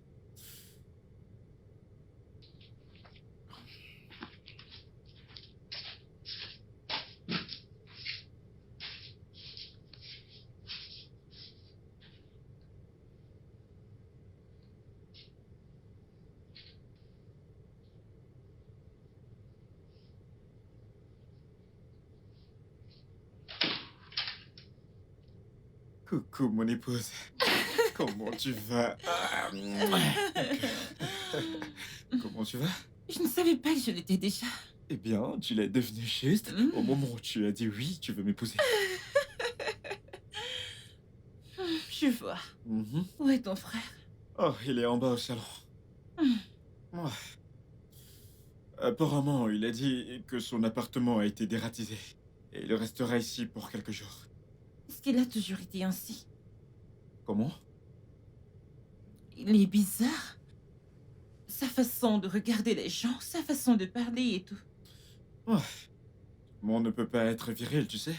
Coucou, mon épouse. Comment tu vas? Comment tu vas? Je ne savais pas que je l'étais déjà. Eh bien, tu l'es devenu juste au moment où tu as dit oui, tu veux m'épouser. Je vois. Mhm. Où est ton frère? Oh, il est en bas au salon. Ouais. Apparemment, il a dit que son appartement a été dératisé. Et il restera ici pour quelques jours. Est-ce qu'il a toujours été ainsi? Comment? Il est bizarre. Sa façon de regarder les gens, sa façon de parler et tout. Ouais. On ne peut pas être viril, tu sais.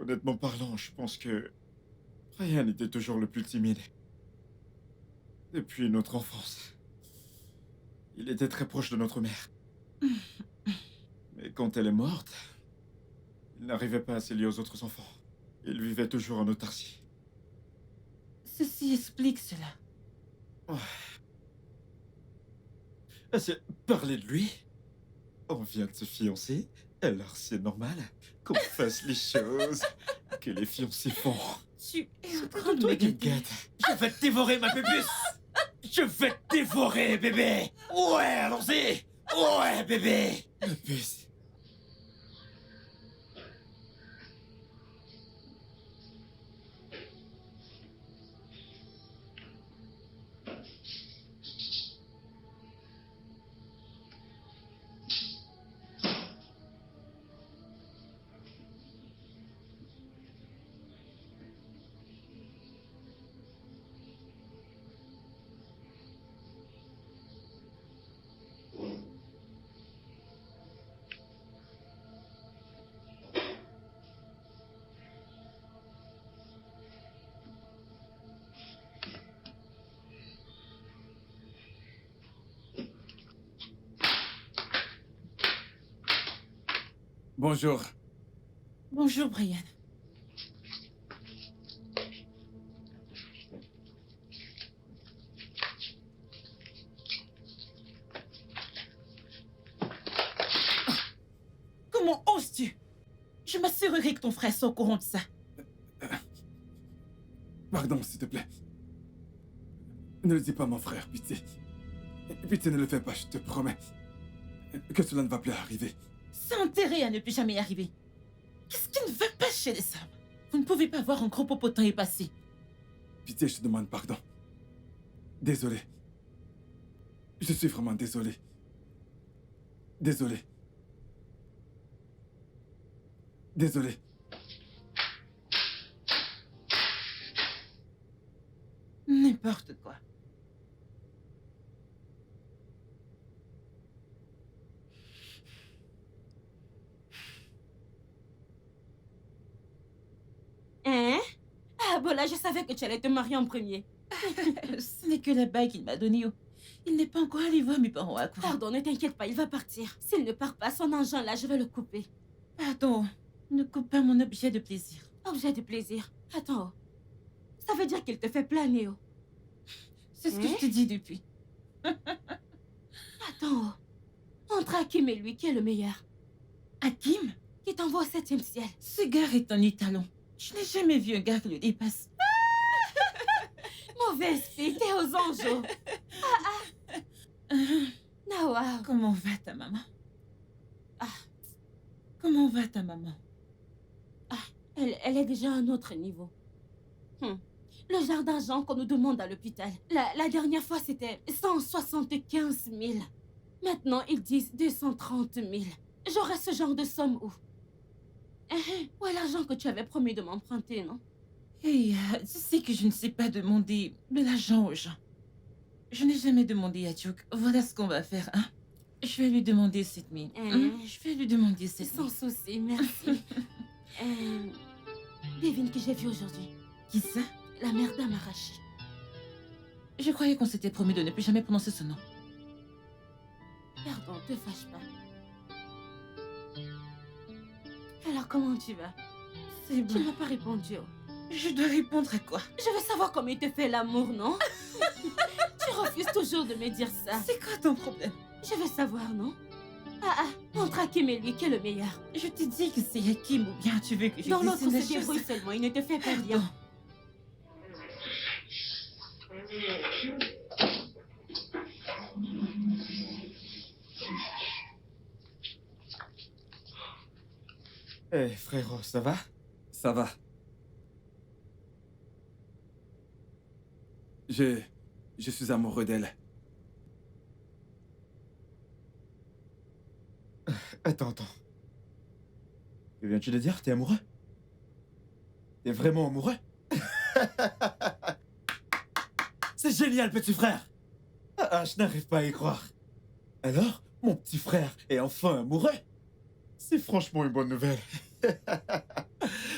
Honnêtement parlant, je pense que Ryan était toujours le plus timide. Depuis notre enfance. Il était très proche de notre mère. Mais quand elle est morte, Il n'arrivait pas à se lier aux autres enfants. Il vivait toujours en autarcie. Ceci explique cela. C'est parler de lui. On vient de se fiancer, alors c'est normal qu'on fasse les choses que les fiancés font. Tu es en train Comme de toi me qui me guetter. gâte. Je vais te dévorer, ma pépus. Je vais te dévorer, bébé. Ouais, allons-y. Ouais, bébé. Ma puce. Bonjour. Bonjour, Brian. Comment oses-tu? Je m'assurerai que ton frère soit au courant de ça. Pardon, s'il te plaît. Ne le dis pas, mon frère, pitié. Pitié, ne le fais pas, je te promets. Que cela ne va plus arriver. C'est intérêt à ne plus jamais y arriver. Qu'est-ce qui ne va pas chez les hommes? Vous ne pouvez pas voir un gros popotin est passé. Pitié, je te demande pardon. Désolé. Je suis vraiment désolé. Désolé. Désolé. N'importe quoi. Hein? Ah, Bola, je savais que tu allais te marier en premier. Ce n'est que la bague qu'il m'a donnée. Il n'est pas encore allé voir mes parents à court. Pardon, ne t'inquiète pas, il va partir. S'il ne part pas, son engin là, je vais le couper. Pardon, ne coupe pas mon objet de plaisir. Objet de plaisir. Attends, oh. Ça veut dire qu'il te fait planer, oh. C'est ce que je te dis depuis. Attends, oh. Entre Hakim et lui, qui est le meilleur? Hakim, Qui t'envoie au 7e ciel? ce gars est un étalon. Je n'ai jamais vu un gars qui le dépasse. Mauvaise fille, t'es aux anges, oh. Nawa. Comment va ta maman? Ah. Comment va ta maman? Elle est déjà à un autre niveau. Le genre d'argent qu'on nous demande à l'hôpital. La dernière fois, c'était 175 000. Maintenant, ils disent 230 000. J'aurais ce genre de somme où? Où est l'argent que tu avais promis de m'emprunter, non? Hey, tu sais que je ne sais pas demander de l'argent aux gens. Je n'ai jamais demandé à Duke. Voilà ce qu'on va faire, hein? Je vais lui demander cette mine. Je vais lui demander cette Sans mine. souci, merci. Devine qui j'ai vu aujourd'hui. Qui ça? La mère d'Amarachi. Je croyais qu'on s'était promis de ne plus jamais prononcer ce nom. Pardon, te fâche pas. Alors, comment tu vas? C'est Tu bon. ne m'as pas répondu, oh. Je dois répondre à quoi? Je veux savoir comment il te fait l'amour, non? Tu refuses toujours de me dire ça. C'est quoi ton problème? Je veux savoir, non? Entre Hakim et lui, qui est le meilleur? Je t'ai dit que c'est Hakim ou bien tu veux que je Dans dise l'autre, la se chose? débrouille seulement, il ne te fait pas bien. Eh, frérot, ça va? Ça va. Je suis amoureux d'elle. Attends. Que viens-tu de dire? T'es amoureux? T'es vraiment amoureux? C'est génial, petit frère! Je n'arrive pas à y croire. Alors, mon petit frère est enfin amoureux? C'est franchement une bonne nouvelle.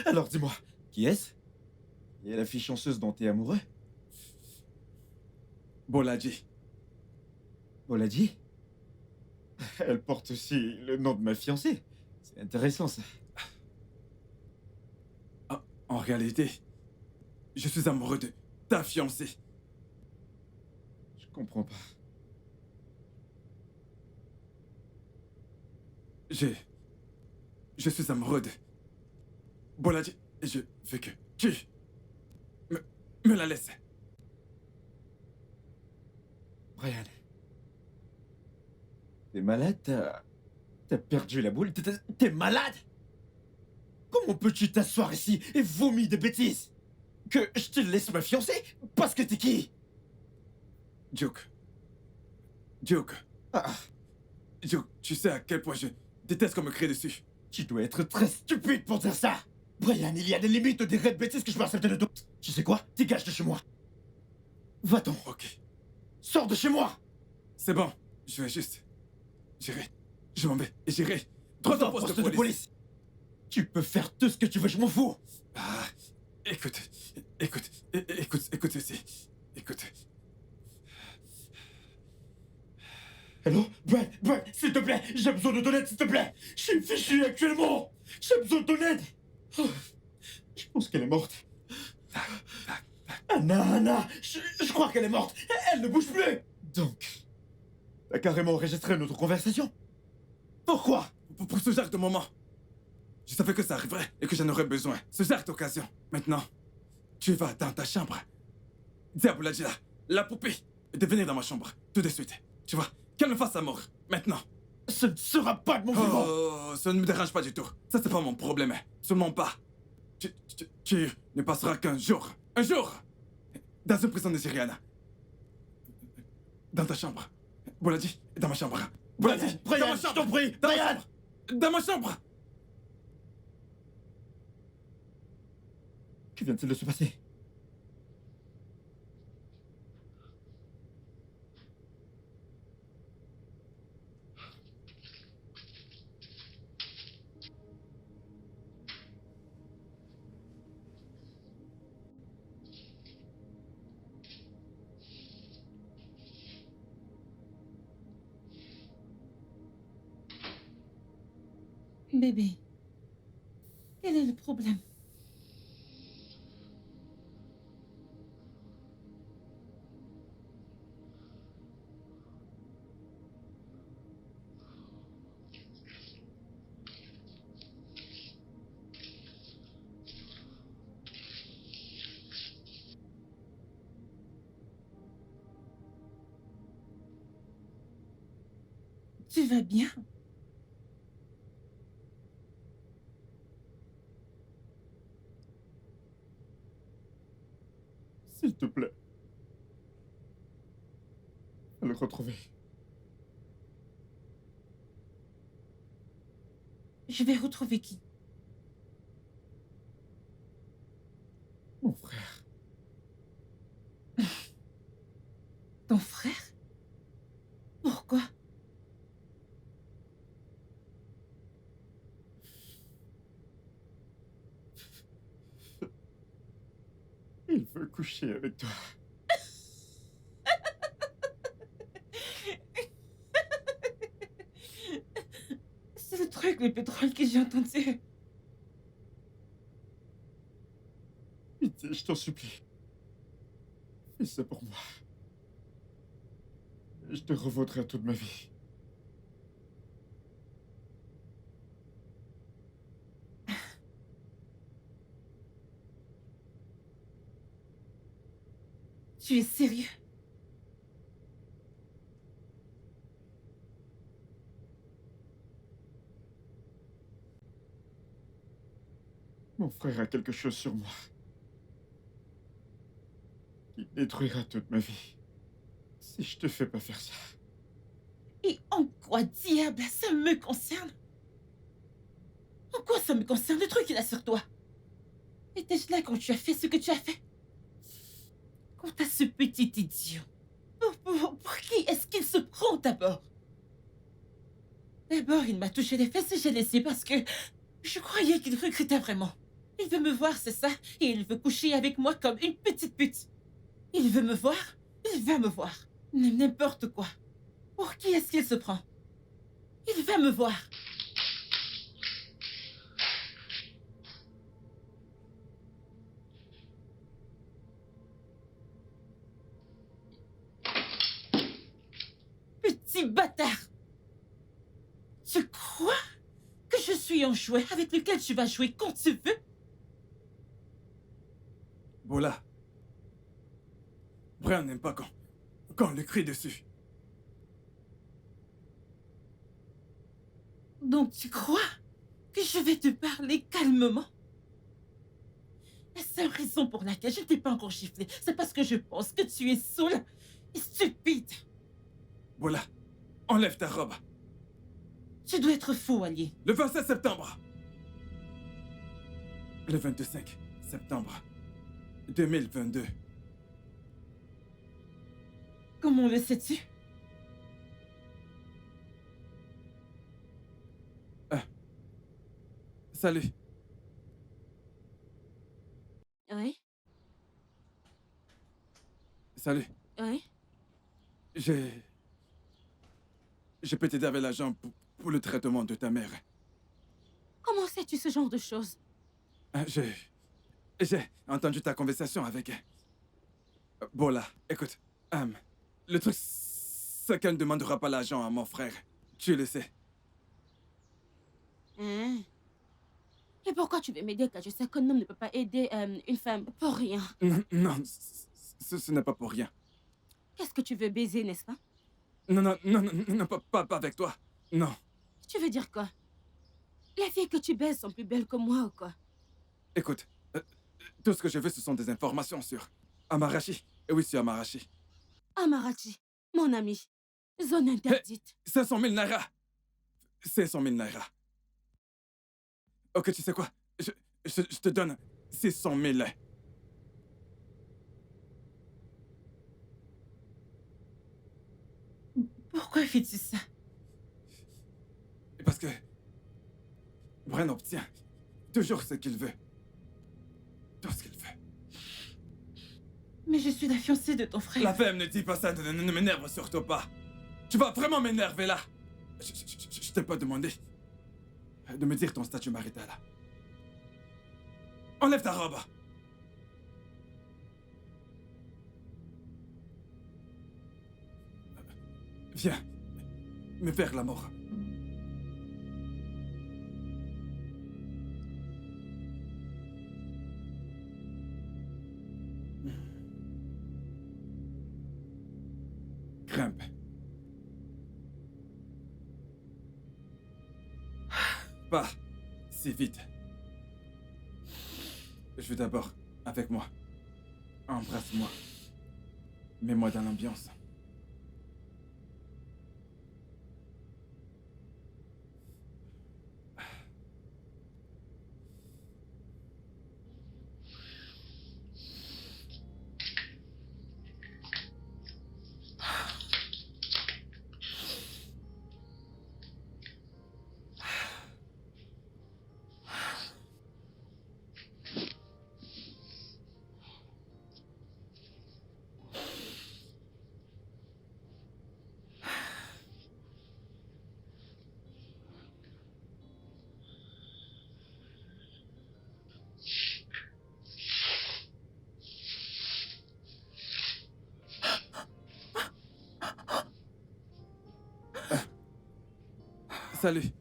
Alors dis-moi, qui est-ce? Qui est la fille chanceuse dont t'es amoureux? Bolaji. Boladi? Elle porte aussi le nom de ma fiancée. C'est intéressant, ça. En réalité, je suis amoureux de ta fiancée. Je comprends pas. Je suis amoureux de Boladi et je veux que tu me la laisses. Brian. T'es malade, t'as perdu la boule, t'es malade? Comment peux-tu t'asseoir ici et vomir des bêtises? Que je te laisse ma fiancée? Parce que t'es qui? Duke, Ah, Duke, tu sais à quel point je déteste qu'on me crie dessus. tu dois être très stupide pour dire ça. Brian, il y a des limites des raies de bêtises que je peux accepter de toi. Tu sais quoi? Dégage de chez moi. Va-t'en. Ok, Sors de chez moi. c'est bon, je vais juste... J'irai, je m'en vais et j'irai droit Dans au le poste de police. Tu peux faire tout ce que tu veux, je m'en fous. Ah, écoute ceci. Écoute. Hello? Brian, s'il te plaît, j'ai besoin de ton aide, s'il te plaît. Je suis fichu actuellement. J'ai besoin de ton aide. Oh, je pense qu'elle est morte. Anna, je crois qu'elle est morte. Elle ne bouge plus. Donc, t'as carrément enregistré notre conversation. Pourquoi? Pour ce genre de moment, je savais que ça arriverait et que j'en aurais besoin. Ce genre d'occasion. Maintenant, tu vas dans ta chambre. Dis à Bouladjila, la poupée, de venir dans ma chambre, tout de suite. Tu vois, qu'elle me fasse sa mort, maintenant. Ce ne sera pas de mon vivant. Oh, ça ne me dérange pas du tout. Ça, c'est pas mon problème. Seulement pas. Tu ne passeras qu'un jour. Un jour! Dans une prison nigériane. Dans ta chambre. Bouladi, dans ma chambre. Bouladi, dans Brian, ma je chambre. t'en prie, Dans ma Brian. chambre. Dans ma chambre. Que vient-il de se passer? Bébé, quel est le problème? Tu vas bien? S'il te plaît. À le retrouver. Je vais retrouver qui? Mon frère. Ton frère? Pourquoi? Il veut coucher avec toi. C'est le truc le plus drôle que j'ai entendu. Pitié, je t'en supplie. Fais ça pour moi. Je te revaudrai toute ma vie. Tu es sérieux? Mon frère a quelque chose sur moi. Qui détruira toute ma vie. Si je te fais pas faire ça. Et en quoi, diable, ça me concerne? En quoi ça me concerne, le truc qu'il a sur toi? Étais-je là quand tu as fait ce que tu as fait? Quant à ce petit idiot, pour qui est-ce qu'il se prend d'abord? D'abord, il m'a touché les fesses et j'ai laissé parce que je croyais qu'il recrutait vraiment. Il veut me voir, c'est ça, et il veut coucher avec moi comme une petite pute. Il veut me voir, il va me voir. N'importe quoi. Pour qui est-ce qu'il se prend? Il va me voir. Tu crois que je suis un jouet avec lequel tu vas jouer quand tu veux? Bola. Brian n'aime pas quand on lui crie dessus. Donc tu crois que je vais te parler calmement? La seule raison pour laquelle je ne t'ai pas encore giflé, c'est parce que je pense que tu es saoul et stupide. Bola, enlève ta robe. Tu dois être fou, allié. Le 27 septembre. Le 25 septembre 2022. Comment le sais-tu? Salut. Oui, Salut. oui. Je peux t'aider avec l'argent pour le traitement de ta mère. Comment sais-tu ce genre de choses? J'ai entendu ta conversation avec elle. Bola, écoute. Le truc, c'est qu'elle ne demandera pas l'argent à mon frère. Tu le sais. Hein? Et pourquoi tu veux m'aider quand je sais qu'un homme ne peut pas aider une femme pour rien? Non, ce n'est pas pour rien. Qu'est-ce que tu veux baiser, n'est-ce pas? Non, pas avec toi. Non. Tu veux dire quoi? Les filles que tu baises sont plus belles que moi ou quoi? Écoute, tout ce que je veux, ce sont des informations sur Amarachi. Et oui, sur Amarachi. Amarachi, mon ami. Zone interdite. 500 000 naira. 500 000 naira. Ok, tu sais quoi? Je te donne 600 000. Pourquoi fais-tu ça? Parce que Bren obtient toujours ce qu'il veut. Tout ce qu'il veut. Mais je suis la fiancée de ton frère. La femme ne dit pas ça, ne m'énerve surtout pas. Tu vas vraiment m'énerver là. Je t'ai pas demandé de me dire ton statut marital. Enlève ta robe. Viens, me faire l'amour. Grimpe. Pas si vite. Je veux d'abord avec moi. Embrasse-moi. Mets-moi dans l'ambiance. Salut.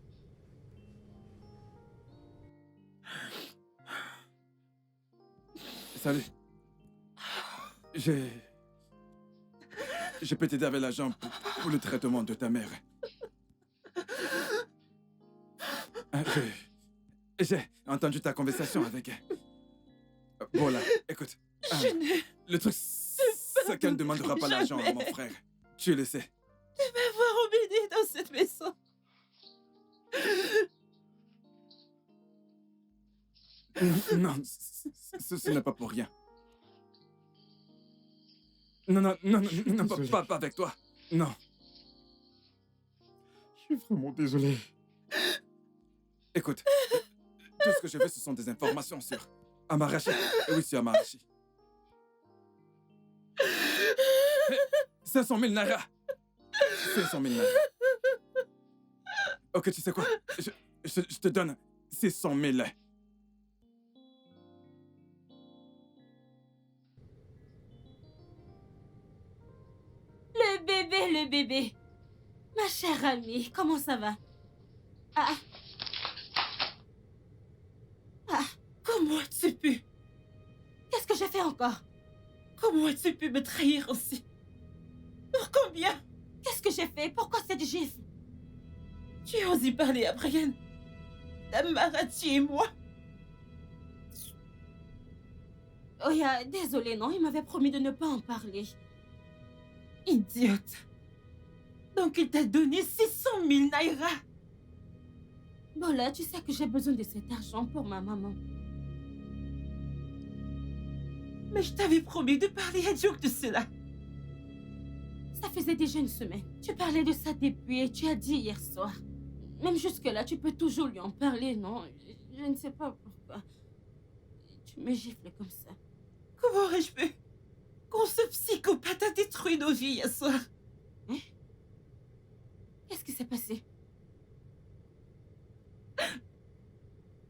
Salut. Je peux t'aider avec l'argent pour le traitement de ta mère. J'ai entendu ta conversation avec elle. Voilà, écoute. Le truc, c'est qu'elle ne demandera pas l'argent à mon frère. Tu le sais. De m'avoir obéi dans cette maison. Non, ce n'est pas pour rien. Non, pas avec toi. Non. Je suis vraiment désolé. Écoute, tout ce que je veux, ce sont des informations sur Amarachi. Et oui, sur Amarachi. 500 000 naira. 500 000 naira. Ok, tu sais quoi? Je te donne 600 000. Le bébé. Ma chère amie, comment ça va? Ah, Comment as-tu pu? qu'est-ce que j'ai fait encore? Comment as-tu pu me trahir aussi? Pour combien? Qu'est-ce que j'ai fait? Pourquoi cette gifle? Tu as osé parler à Brian, Marati et moi? Oya, désolée, non, il m'avait promis de ne pas en parler. Idiote. Donc il t'a donné 600 000 naira. Bola, tu sais que j'ai besoin de cet argent pour ma maman. Mais je t'avais promis de parler à Duke de cela. Ça faisait déjà une semaine. Tu parlais de ça depuis et tu as dit hier soir. Même jusque-là, tu peux toujours lui en parler, non? Je ne sais pas pourquoi. Tu me gifles comme ça. Comment aurais-je pu? Quand ce psychopathe a détruit nos vies hier soir. Hein? Qu'est-ce qui s'est passé?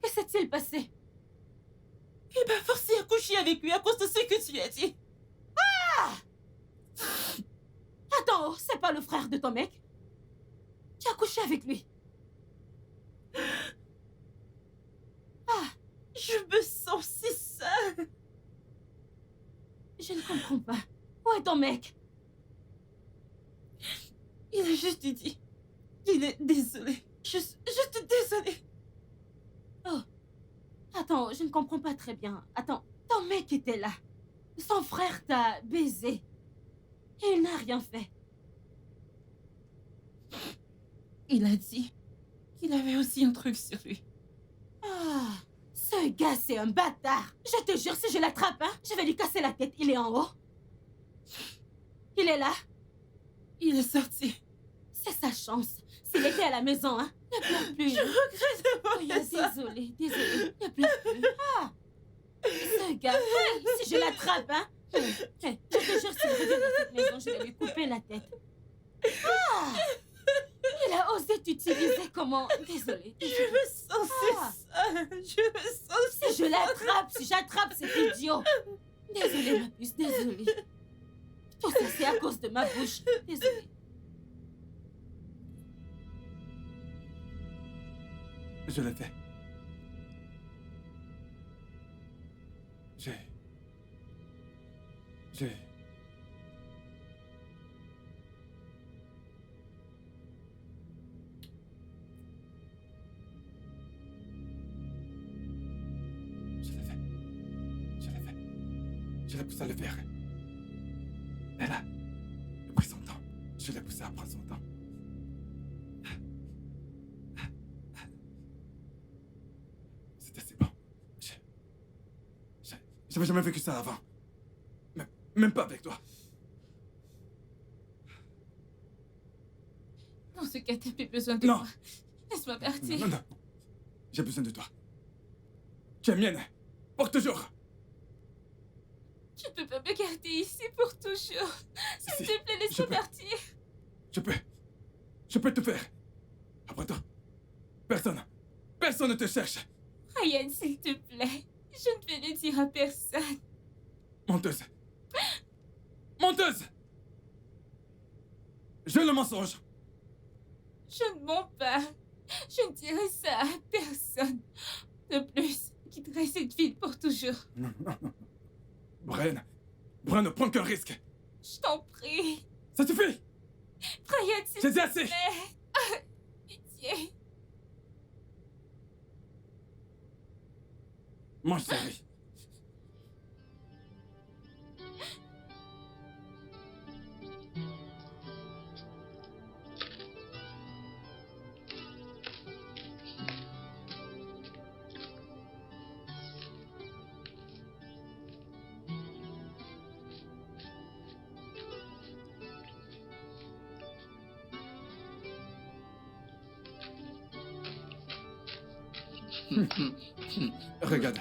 Que s'est-il passé? Il m'a forcé à coucher avec lui à cause de ce que tu as dit. Attends, c'est pas le frère de ton mec? Tu as couché avec lui? Je me sens si seule. Je ne comprends pas. Où est ton mec? Il a juste dit qu'il est désolé. Juste désolé. Attends, je ne comprends pas très bien. Attends, ton mec était là. Son frère t'a baisé. Et il n'a rien fait. Il a dit qu'il avait aussi un truc sur lui. Ce gars, c'est un bâtard. Je te jure, si je l'attrape, hein, je vais lui casser la tête. Il est en haut. Il est là. Il est sorti. C'est sa chance. S'il était à la maison, hein, ne pleure plus. Je regrette d'avoir Oh, fait ça. désolée. Ne pleure plus. Ce gars, si je l'attrape, hein, je te jure, s'il revient dans cette maison, je vais lui couper la tête. Il a osé t'utiliser comment? Désolée. Je me sens si seule. Je me sens Si je l'attrape, si j'attrape cet idiot. Désolée, ma puce, désolée. Tout ça, c'est à cause de ma bouche. Désolée. Je l'ai fait. J'ai... Je l'ai poussé à le faire. Elle a pris son temps. Je l'ai poussé à prendre son temps. C'était si bon. J'avais jamais vécu ça avant. Même pas avec toi. Dans ce cas, t'as plus besoin de Non. moi. Laisse-moi partir. Non. J'ai besoin de toi. Tu es mienne. Pour toujours. Tu peux pas me garder ici pour toujours. S'il te plaît, je laisse-moi peux. partir. Je peux tout faire. Après toi, personne ne te cherche. Ryan, s'il te plaît. Je ne vais le dire à personne. Menteuse. Je le mensonge. Je ne mens pas. Je ne dirai ça à personne. De plus, je quitterai cette ville pour toujours. Non. Brian, ne prends qu'un risque. Je t'en prie. Ça suffit. Brian, s'il J'ai te dit assez. plaît. Pitié. Mange, chérie. Regarde.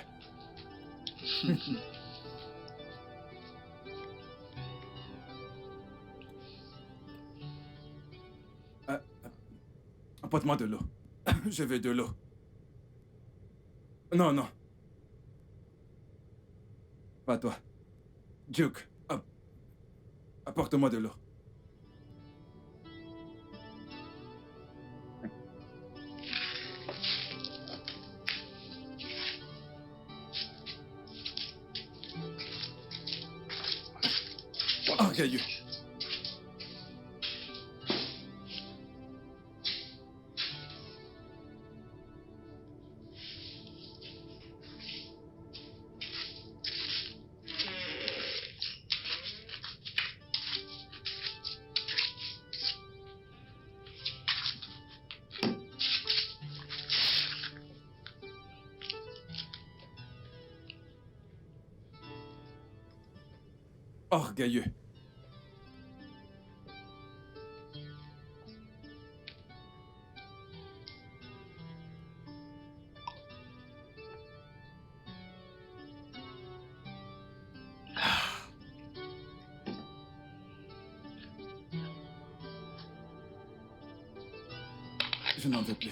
Apporte-moi de l'eau. Je veux de l'eau. Non. Pas toi. Duke, apporte-moi de l'eau. Orgueilleux. Orgueilleux. Je n'en veux plus.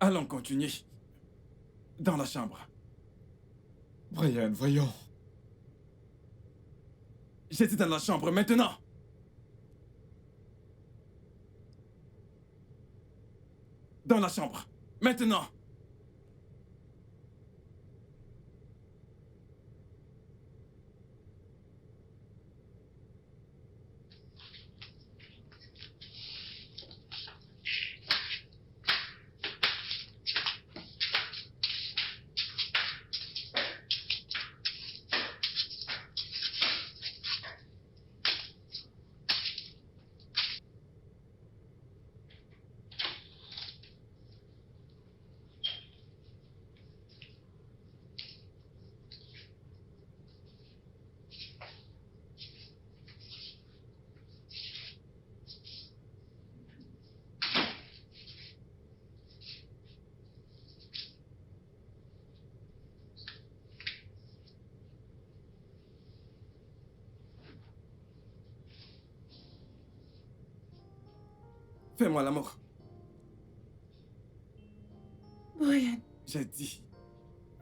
Allons continuer. Dans la chambre. Brian, voyons. J'étais dans la chambre maintenant. Dans la chambre. Maintenant. Fais-moi l'amour. Brian, J'ai dit.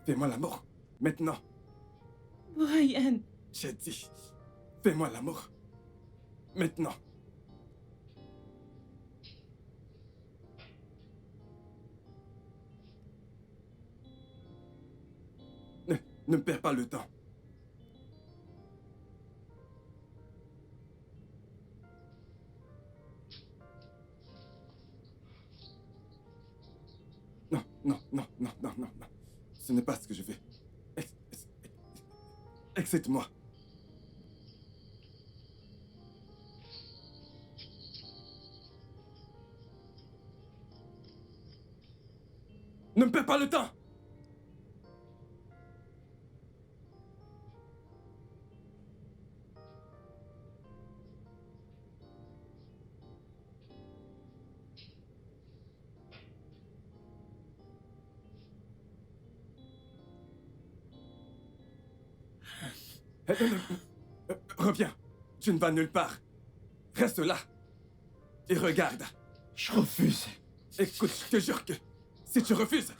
Fais-moi l'amour. Maintenant. Brian, J'ai dit. Fais-moi l'amour. Maintenant. Ne perds pas le temps. Non, non, non, non, non, non, non. Ce n'est pas ce que je veux. Excite-moi. Ne me perds pas le temps. Reviens. Tu ne vas nulle part. Reste là. Et regarde. Je refuse. Écoute, je te jure que si tu refuses,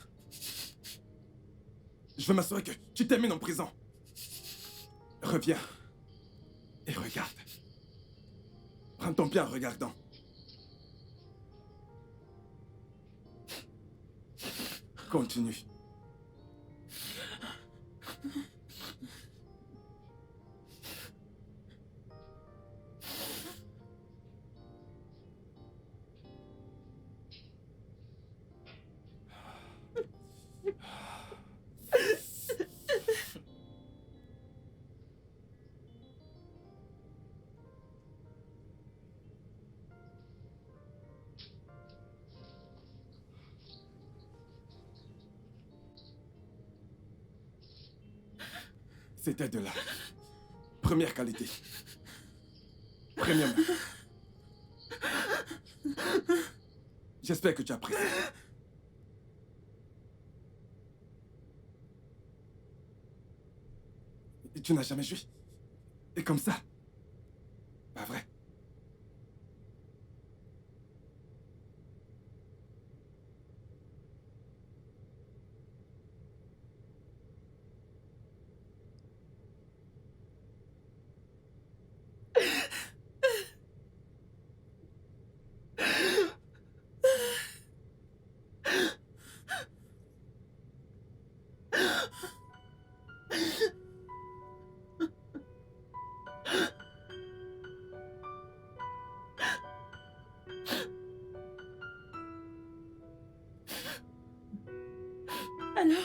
je veux m'assurer que tu termines en prison. Reviens. Et regarde. Prends ton bien en regardant. Continue. C'était de la première qualité. Premium. J'espère que tu apprécies. Et tu n'as jamais joué. Et comme ça. Pas vrai. Allô?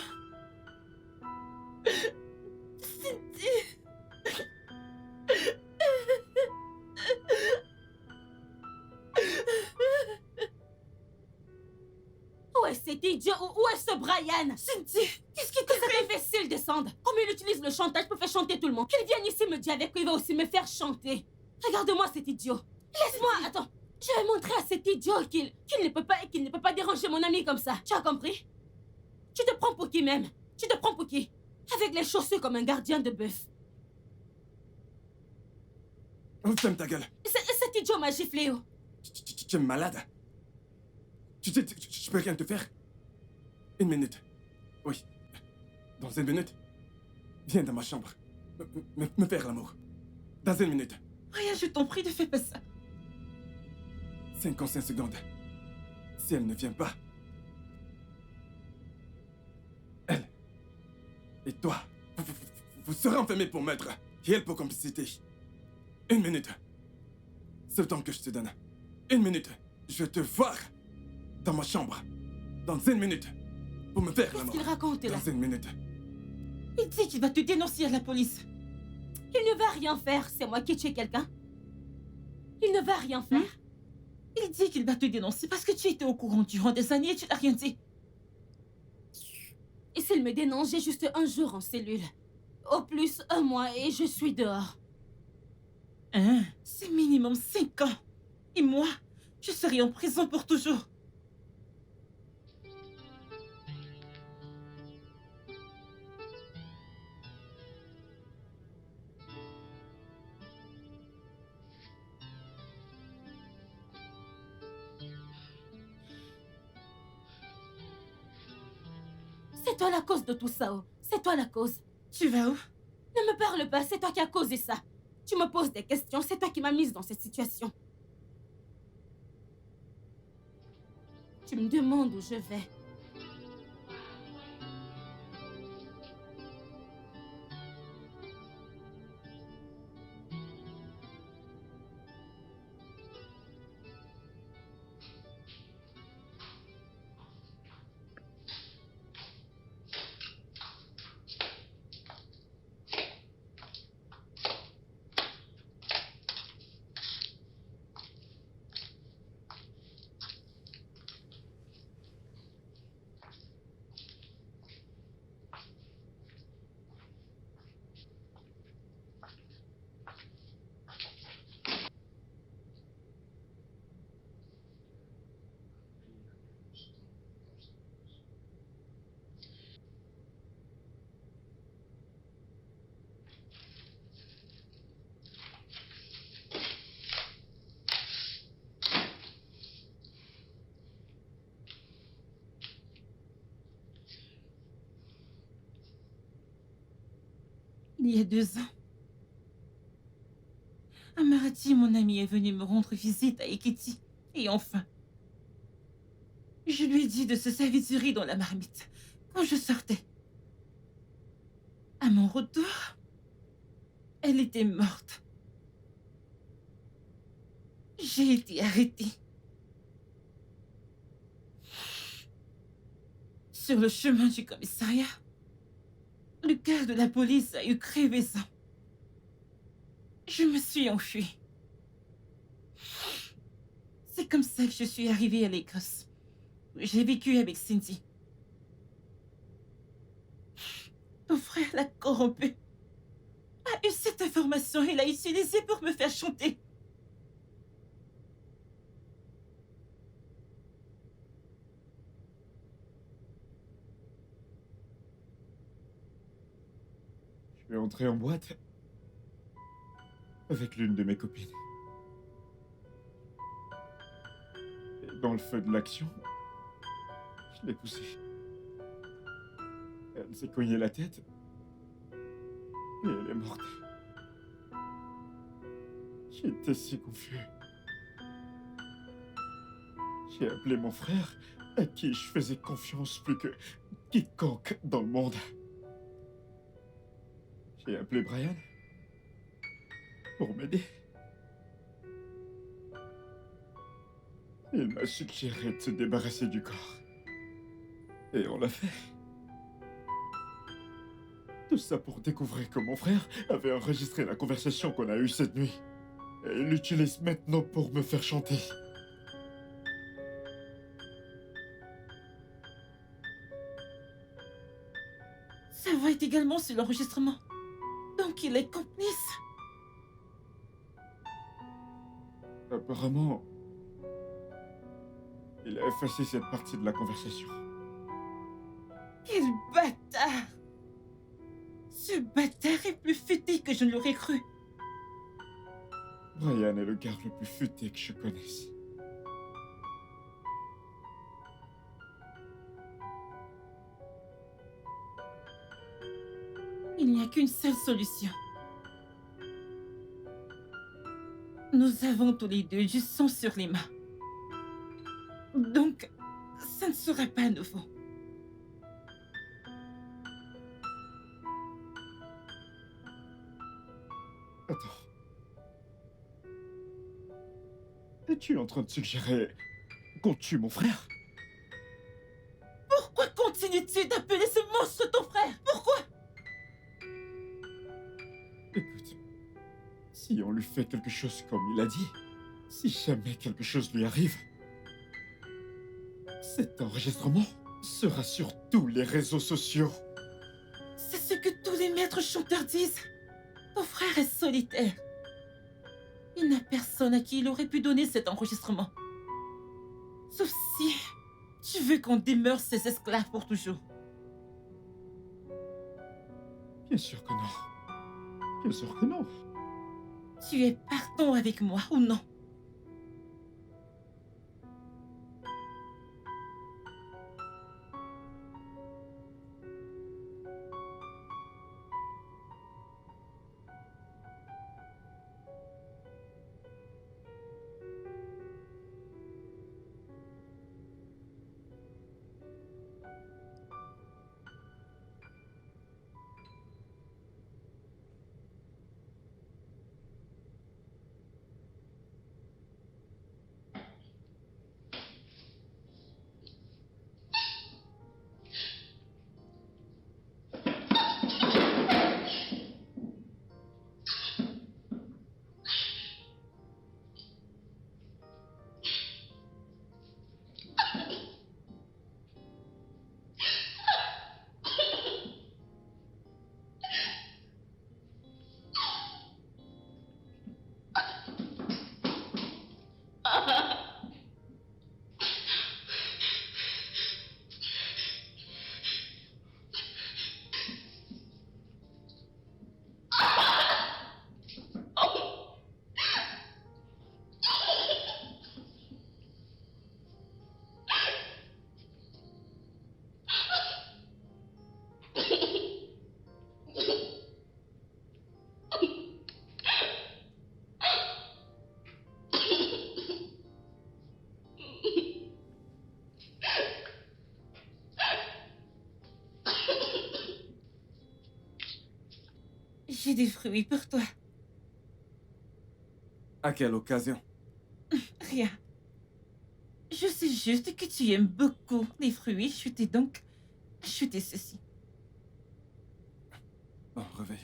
Cindy? Où est cet idiot? Où est ce Brian? Cindy, qu'est-ce qui Que cet imbécile descende. Comme il utilise le chantage pour faire chanter tout le monde. Qu'il vienne ici me dire avec quoi il va aussi me faire chanter. Regarde-moi cet idiot. Laisse-moi, attends. Je vais montrer à cet idiot qu'il ne peut pas et qu'il ne peut pas déranger mon ami comme ça. Tu as compris? Tu te prends pour qui même? Tu te prends pour qui? Avec les chaussures comme un gardien de bœuf. Ferme ta gueule. Cet idiot m'a giflé, oh. Tu es malade. Tu sais, je peux rien te faire. Une minute. Oui. Dans une minute. Viens dans ma chambre. Me faire l'amour. Dans une minute. Rien, je t'en prie, ne fais pas ça. 55 secondes. Si elle ne vient pas... Elle et toi, vous serez enfermés pour meurtre et elle pour complicité. Une minute. C'est le temps que je te donne. Une minute. Je vais te voir dans ma chambre. Dans une minute. Pour me faire Qu'est-ce l'amour. qu'il raconte là? Dans une minute. Il dit qu'il va te dénoncer à la police. Il ne va rien faire. C'est moi qui ai tué quelqu'un. Il ne va rien faire. Il dit qu'il va te dénoncer parce que tu étais au courant durant des années et tu n'as rien dit. Et s'il me dénonce, j'ai juste un jour en cellule. Au plus, 1 mois et je suis dehors. Hein? C'est minimum 5 ans. Et moi, je serai en prison pour toujours. C'est toi la cause de tout ça, oh. C'est toi la cause. Tu vas où? Ne me parle pas, c'est toi qui as causé ça. Tu me poses des questions, c'est toi qui m'as mise dans cette situation. Tu me demandes où je vais. Il y a 2 ans, Amarati, mon ami, est venu me rendre visite à Ekiti. Et enfin, je lui ai dit de se servir du riz dans la marmite quand je sortais. À mon retour, elle était morte. J'ai été arrêtée. Sur le chemin du commissariat, le gars de la police a eu crevaison. Je me suis enfuie. C'est comme ça que je suis arrivée à l'Écosse, où j'ai vécu avec Cindy. Ton frère l'a corrompu, a eu cette information et l'a utilisée pour me faire chanter. Je vais entrer en boîte avec l'une de mes copines. Et dans le feu de l'action, je l'ai poussée. Elle s'est cognée la tête et elle est morte. J'étais si confus. J'ai appelé mon frère, à qui je faisais confiance plus que quiconque dans le monde. J'ai appelé Brian pour m'aider. Il m'a suggéré de se débarrasser du corps. Et on l'a fait. Tout ça pour découvrir que mon frère avait enregistré la conversation qu'on a eue cette nuit. Et il l'utilise maintenant pour me faire chanter. Sa voix est également sur l'enregistrement. Donc il est complice. Apparemment, il a effacé cette partie de la conversation. Quel bâtard! Ce bâtard est plus futé que je ne l'aurais cru. Brian est le gars le plus futé que je connaisse. Il n'y a qu'une seule solution. Nous avons tous les deux du sang sur les mains. Donc, ça ne sera pas nouveau. Attends. Es-tu en train de suggérer qu'on tue mon frère? Pourquoi continues-tu d'appeler ce monstre ton frère? Pourquoi? Écoute, si on lui fait quelque chose comme il a dit, si jamais quelque chose lui arrive, cet enregistrement sera sur tous les réseaux sociaux. C'est ce que tous les maîtres chanteurs disent. Ton frère est solitaire. Il n'a personne à qui il aurait pu donner cet enregistrement. Sauf si tu veux qu'on demeure ses esclaves pour toujours. Bien sûr que non. Bien sûr que non. Tu es partant avec moi ou non? J'ai des fruits pour toi. À quelle occasion? Rien. Je sais juste que tu aimes beaucoup les fruits. Je t'ai donc acheté ceci. Bon, réveille.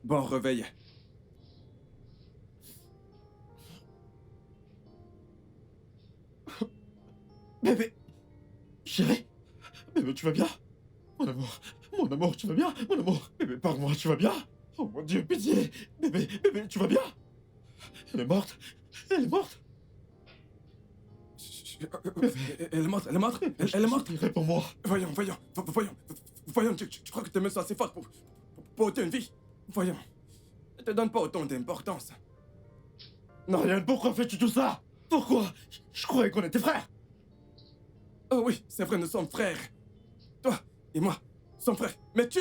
Bon, réveille. Bébé! Chérie! Bébé, tu vas bien? Mon amour, tu vas bien? Mon amour! Bébé, parle-moi, tu vas bien? Oh mon Dieu, pitié! Bébé, tu vas bien? Elle est morte? Elle est morte? Elle est morte, elle est morte, elle est morte. Réponds-moi! Voyons, tu crois que tes mains sont assez fortes pour ôter une vie? Voyons, ne te donne pas autant d'importance. Marianne, pourquoi fais-tu tout ça? Pourquoi? Je croyais qu'on était frères! Oh oui, c'est vrai, nous sommes frères. Toi et moi sommes frères. Mais tu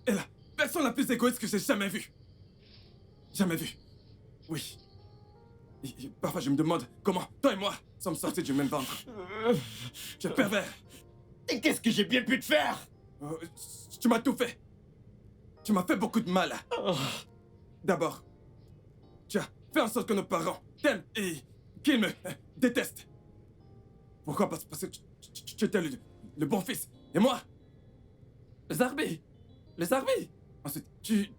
es la personne la plus égoïste que j'ai jamais vue. Jamais vue. Oui. Et parfois, je me demande comment toi et moi sommes sortis du même ventre. Tu es pervers. Et qu'est-ce que j'ai bien pu te faire? Euh, Tu m'as tout fait. Tu m'as fait beaucoup de mal. Oh. D'abord, tu as fait en sorte que nos parents t'aiment et qu'ils me détestent. Pourquoi? Parce que tu étais le bon fils. Et moi, le Zarbi. Le Zarbi. Ensuite, tu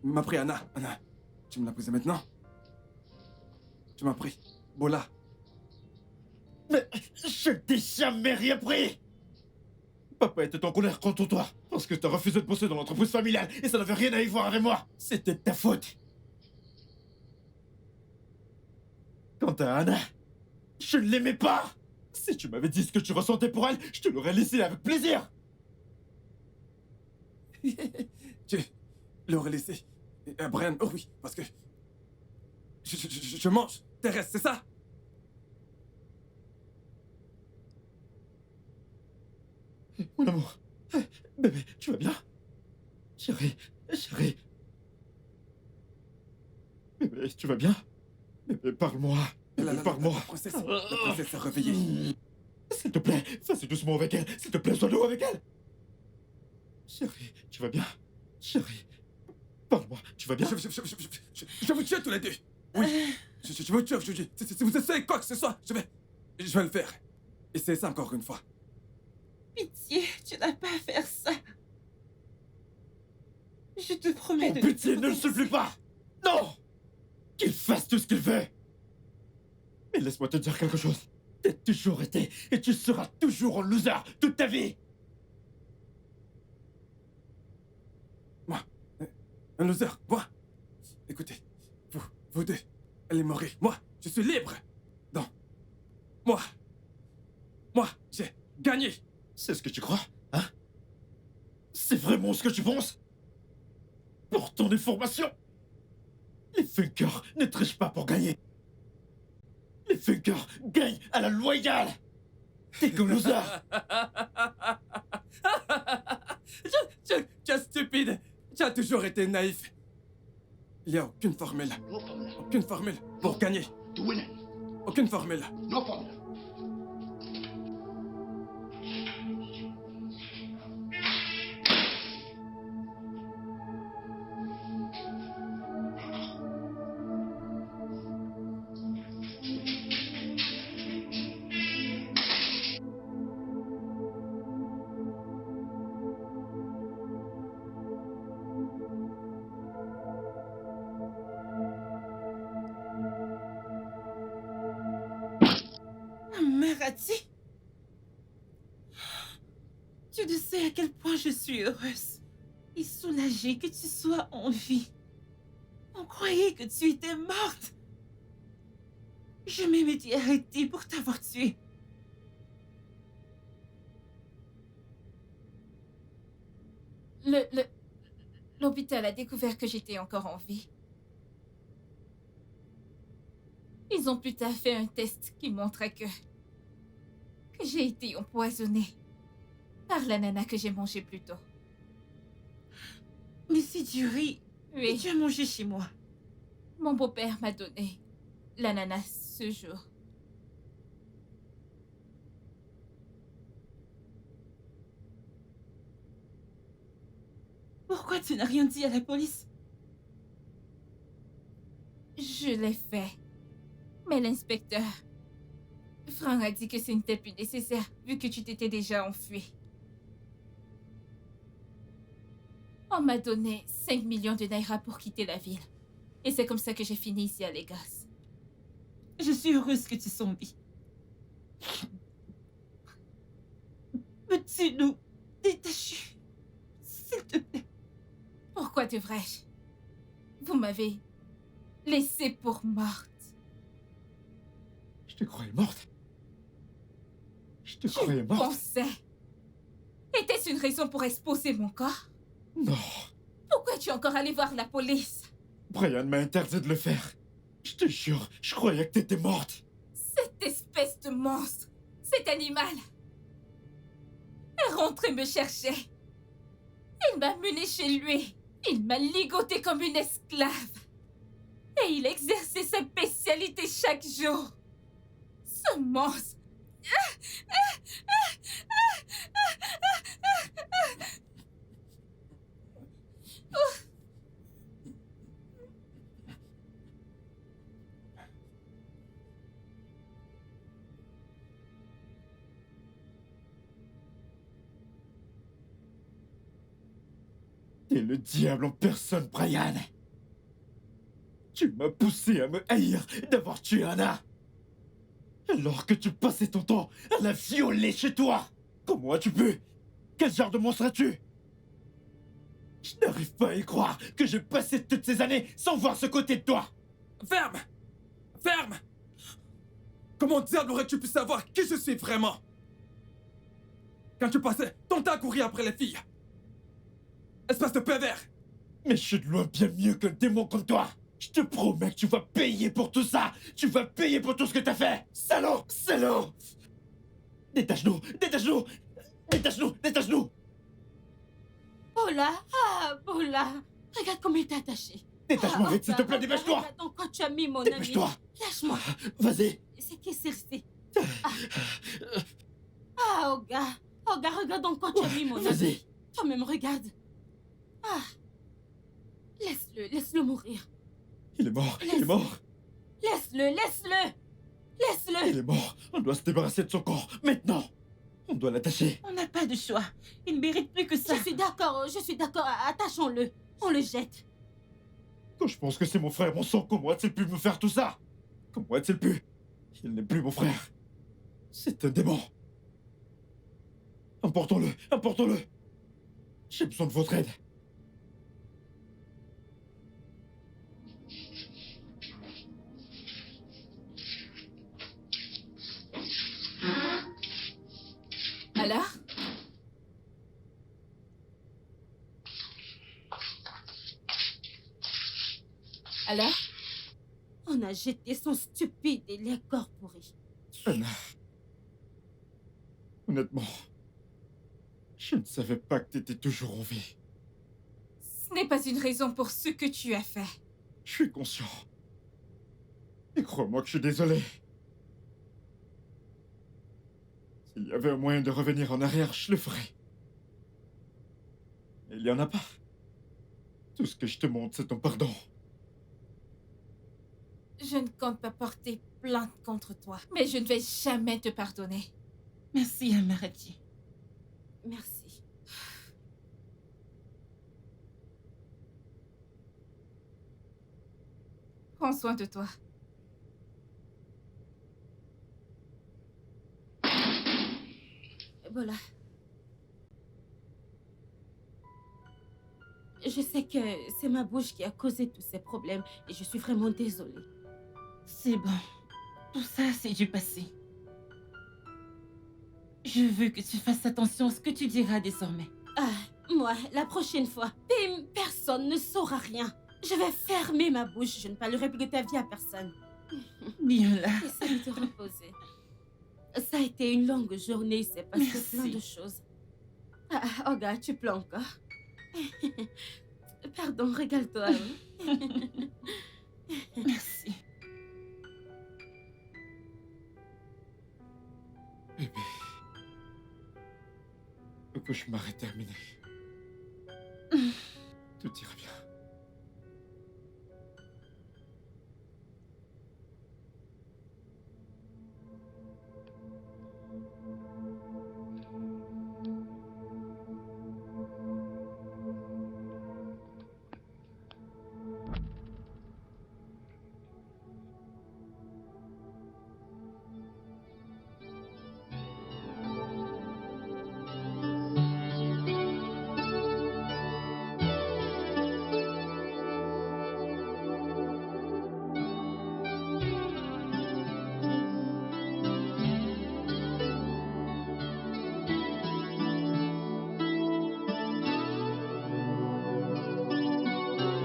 m'as pris Anna. Anna, tu me l'as prise maintenant. Tu m'as pris Bola. Mais je t'ai jamais rien pris! Papa était en colère contre toi parce que t'as refusé de bosser dans l'entreprise familiale et ça n'avait rien à y voir avec moi. C'était de ta faute. Quant à Anna, je ne l'aimais pas. Si tu m'avais dit ce que tu ressentais pour elle, je te l'aurais laissé avec plaisir. Tu l'aurais laissé à Brian. Oh oui, parce que je mange tes restes, c'est ça? Mon amour, bébé, tu vas bien? Chérie, chérie. Bébé, tu vas bien? Bébé, parle-moi. Bébé, parle-moi. La princesse s'est réveillée. S'il te plaît, fais doucement avec elle. S'il te plaît, sois doux avec elle. Chérie, tu vas bien? Chérie, parle-moi, tu vas bien? Je vous tue tous les deux. Oui, je vous tue, je vous dis. Si vous essayez quoi que ce soit, je vais le faire. Essayez ça encore une fois. Pitié, tu n'as pas à faire ça. Je te promets Oh, de... pitié, ne le supplie pas! Non! Qu'il fasse tout ce qu'il veut! Mais laisse-moi te dire quelque chose. T'as toujours été et tu seras toujours un loser toute ta vie! Moi, un loser, moi. Écoutez, vous deux, allez mourir. Moi, je suis libre. Non. Moi, j'ai gagné. C'est ce que tu crois, hein? C'est vraiment ce que tu penses? Pour ton information, les Funkers ne trichent pas pour gagner. Les Funkers gagnent à la loyale. T'es qu'un loser. Tu es stupide. Tu as toujours été naïf. Il n'y a aucune formule. Aucune formule pour gagner. Aucune formule. Marati, tu ne sais à quel point je suis heureuse et soulagée que tu sois en vie. On croyait que tu étais morte. Je m'étais arrêtée pour t'avoir tuée. L'hôpital a découvert que j'étais encore en vie. Ils ont plus tard fait un test qui montrait que j'ai été empoisonnée par la nana que j'ai mangée plus tôt. Mais c'est du riz que Oui, tu as mangé chez moi. mon beau-père m'a donné l'ananas ce jour. Pourquoi tu n'as rien dit à la police? Je l'ai fait. Mais l'inspecteur, Franck a dit que ce n'était plus nécessaire vu que tu t'étais déjà enfui. On m'a donné 5 millions de naira pour quitter la ville. Et c'est comme ça que j'ai fini ici à Lagos. Je suis heureuse que tu sois en vie. Peux-tu nous détacher, s'il te plaît? Pourquoi devrais-je? Vous m'avez laissée pour morte. Je te croyais morte. Je te Tu croyais morte. pensais? Était-ce une raison pour exposer mon corps? Non. Pourquoi es-tu encore allé voir la police? Brian m'a interdit de le faire. Je te jure, je croyais que t'étais morte. Cette espèce de monstre, cet animal, est rentré me chercher. Il m'a mené chez lui. Il m'a ligoté comme une esclave. Et il exerçait sa spécialité chaque jour. Ce monstre. T'es le diable en personne, Brian. Tu m'as poussé à me haïr d'avoir tué Anna. Alors que tu passais ton temps à la violer chez toi. Comment as-tu pu? Quel genre de monstre es-tu? Je n'arrive pas à y croire que j'ai passé toutes ces années sans voir ce côté de toi. Ferme! Ferme! Comment diable aurais-tu pu savoir qui je suis vraiment? Quand tu passais ton temps à courir après les filles. Espèce de pervers! Mais je suis de loin bien mieux qu'un démon comme toi. Je te promets que tu vas payer pour tout ça. Tu vas payer pour tout ce que t'as fait. Salaud! Salaud! Détache-nous! Détache-nous! Détache-nous! Détache-nous! Bola, Bola, regarde comment il t'a attaché. Détache-moi vite, s'il te plaît, regarde, dépêche-toi! regarde dans quoi tu as mis mon ami. Dépêche-toi! Lâche-moi. Vas-y! C'est qui c'est resté? Oga, regarde dans quoi tu as mis mon ami. Vas-y! Toi-même, regarde. Laisse-le mourir. Il est mort! Il est mort! Laisse-le. Il est mort! On doit se débarrasser de son corps, maintenant! On doit l'attacher! On n'a pas de choix. Il ne mérite plus que ça. Je suis d'accord, attachons-le. On le jette. Quand je pense que c'est mon frère, mon sang, comment a-t-il pu me faire tout ça? Comment a-t-il pu? Il n'est plus mon frère. C'est un démon. Emportons-le, emportons-le. J'ai besoin de votre aide. Alors? Alors? On a jeté son stupide et les corps pourris. Anna. Honnêtement, je ne savais pas que t'étais toujours en vie. Ce n'est pas une raison pour ce que tu as fait. Je suis conscient. Et crois-moi que je suis désolé. S'il y avait un moyen de revenir en arrière, je le ferais. Mais il n'y en a pas. Tout ce que je te montre, c'est ton pardon. Je ne compte pas porter plainte contre toi, mais je ne vais jamais te pardonner. Merci, Amarati. Merci. Prends soin de toi. Voilà. Je sais que c'est ma bouche qui a causé tous ces problèmes et je suis vraiment désolée. C'est bon. Tout ça, c'est du passé. Je veux que tu fasses attention à ce que tu diras désormais. Moi, la prochaine fois, personne ne saura rien. Je vais fermer ma bouche. Je ne parlerai plus de ta vie à personne. Bien là. Essaye de te reposer. Ça a été une longue journée. Il s'est passé Merci. plein de choses. Olga, tu pleures encore. Pardon, régale-toi. Merci. Bébé. Le cauchemar est terminé. Tout ira bien.